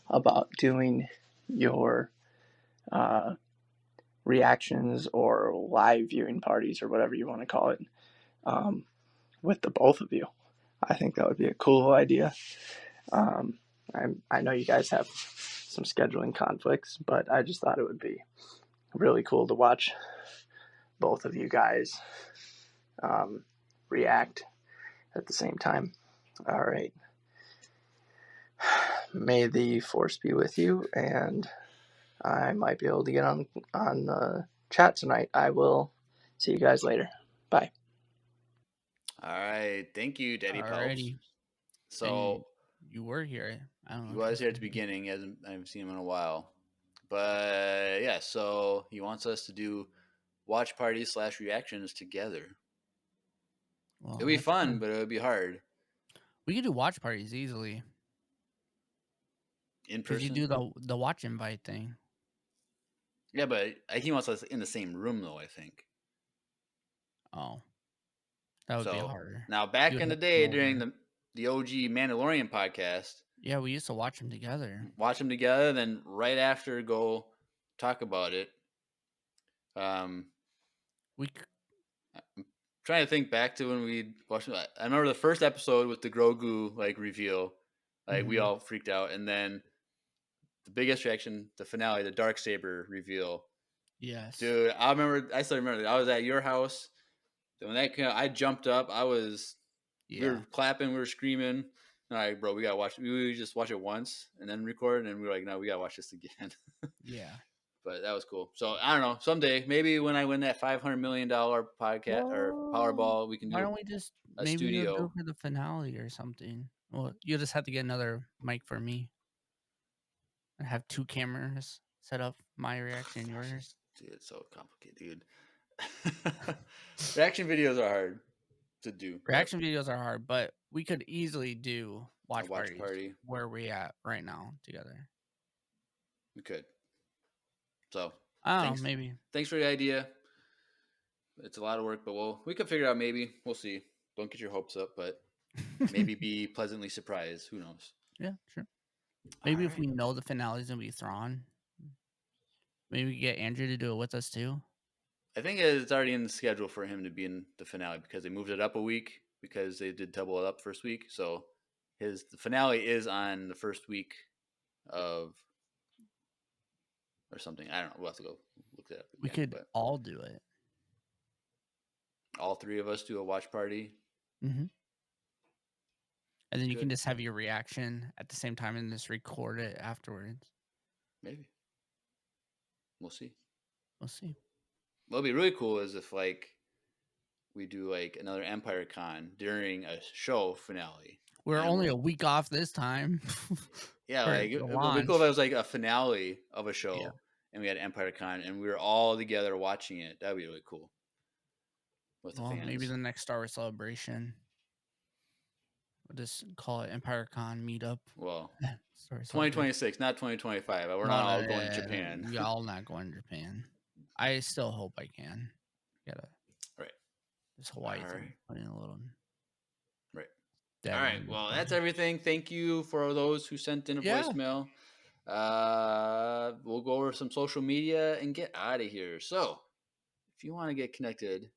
about doing your reactions or live viewing parties or whatever you want to call it with the both of you? I think that would be a cool idea. I know you guys have some scheduling conflicts, but I just thought it would be really cool to watch both of you guys react at the same time. All right. May the force be with you, and I might be able to get on the chat tonight. I will see you guys later. Bye. All right. Thank you, Daddy Pelps. Alrighty. So you were here. I don't know. he if was you here at the said- beginning. I haven't seen him in a while. But yeah, so he wants us to do watch parties / reactions together. Well, It'd be that's fun, but it would be hard we could do watch parties easily in because you person. do the watch invite thing. Yeah, but he wants us in the same room, though, I think. Oh, that would be So harder. now, back You would in the have to day come during over. the OG Mandalorian podcast, Yeah, we used to watch them together. watch them together, then right after go talk about it. We I'm trying to think back to when we watched it. I remember the first episode with the Grogu like reveal, like we all freaked out, and then the biggest reaction, the finale, the Darksaber reveal. yes, Dude, I still remember. I was at your house. When that came out, I jumped up. We were clapping, we were screaming. All right, bro, we gotta watch. We just watch it once and then record, and we were like, no, we gotta watch this again. Yeah. But that was cool. So I don't know. Someday, maybe when I win that $500 million podcast or Powerball, we can Why do don't we just a maybe we'll do studio. it for the finale or something? Well, you'll just have to get another mic for me. And have 2 cameras set up, my reaction, yours. Dude, it's so complicated, dude. Reaction videos are hard to do. Reaction videos are hard, but we could easily do watch, watch parties party. where we at right now together. We could. So I don't know, maybe. Thanks for the idea. It's a lot of work, but we could figure it out. Maybe we'll see. Don't get your hopes up, but maybe be pleasantly surprised. Who knows? Yeah, sure. Maybe if we know the finale's gonna be Thrawn, maybe we get Andrew to do it with us too. I think it's already in the schedule for him to be in the finale because they moved it up a week because they did double it up first week. So the finale is on the first week of or something. I don't know. We'll have to go look that up. We could all do it. All 3 of us do a watch party. Mm-hmm. And then you can just have your reaction at the same time and just record it afterwards. Maybe. We'll see. We'll see. What'll be really cool is if we do another Empire Con during a show finale. We're only a week off this time. Yeah, it would be cool if it was a finale of a show and we had Empire Con and we were all together watching it. That'd be really cool. With the fans. Maybe the next Star Wars celebration. We'll just call it Empire Con meetup. Well, 2026, not 2025. We're not all going to Japan. We're all not going to Japan. I still hope I can. Right. This Hawaii thing. Putting a little. Right. All right. Well, that's everything. Thank you for those who sent in a voicemail. We'll go over some social media and get out of here. So, if you want to get connected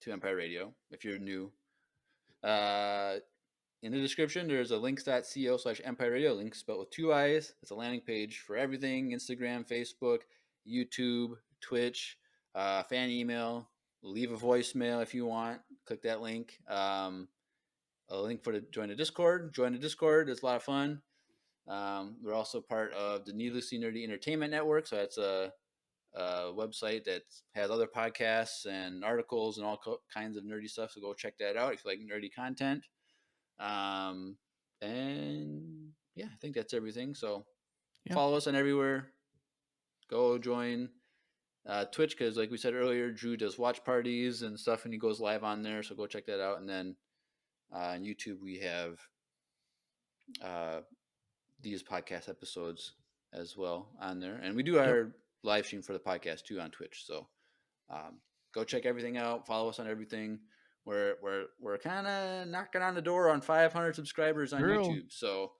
to Empire Radio, if you're new, in the description, there's a links.co/Empire Radio, links spelled with 2 I's. It's a landing page for everything: Instagram, Facebook, YouTube, Twitch, fan email. Leave a voicemail if you want. Click that link. A link for join the Discord. Join the Discord. It's a lot of fun. We're also part of the Needlessly Nerdy Entertainment Network. So that's a website that has other podcasts and articles and all kinds of nerdy stuff. So go check that out if you like nerdy content. And yeah, I think that's everything. So follow us on everywhere. Go join Twitch because, like we said earlier, Drew does watch parties and stuff, and he goes live on there. So go check that out. And then on YouTube, we have these podcast episodes as well on there, and we do our live stream for the podcast too on Twitch. So go check everything out. Follow us on everything. We're kind of knocking on the door on 500 subscribers on True. YouTube. So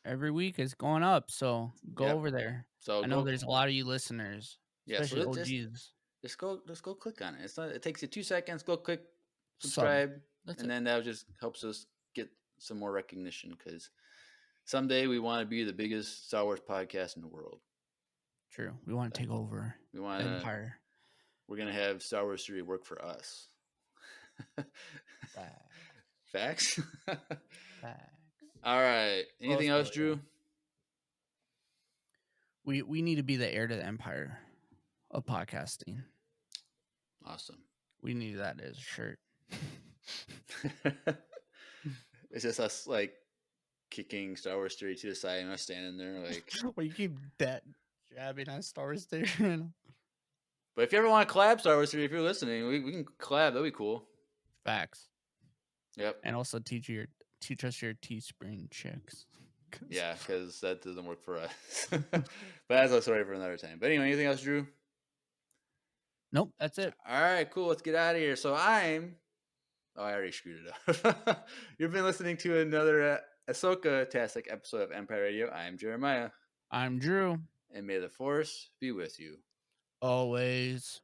every week it's going up. So go over there. So I know there's a lot of you listeners, especially so OGs. Just go click on it. It takes you 2 seconds. Go click subscribe, and then that just helps us get some more recognition, because someday we want to be the biggest Star Wars podcast in the world. True. We want to take over the Empire. We're going to have Star Wars 3 work for us. Facts? Facts. All right. Anything else, Drew? We need to be the heir to the empire of podcasting. Awesome. We need that as a shirt. It's just us like kicking Star Wars 3 to the side and us standing there like. Well, you keep jabbing on Star Wars 3. But if you ever want to collab Star Wars 3, if you're listening, we can collab. That'd be cool. Facts. Yep. And also teach us your Teespring chicks. Yeah, because that doesn't work for us. But that's a story for another time. But anyway, anything else, Drew? Nope, that's it. All right, cool. Let's get out of here. So I already screwed it up. You've been listening to another Ahsoka-tastic episode of Empire Radio. I'm Jeremiah. I'm Drew. And may the Force be with you. Always.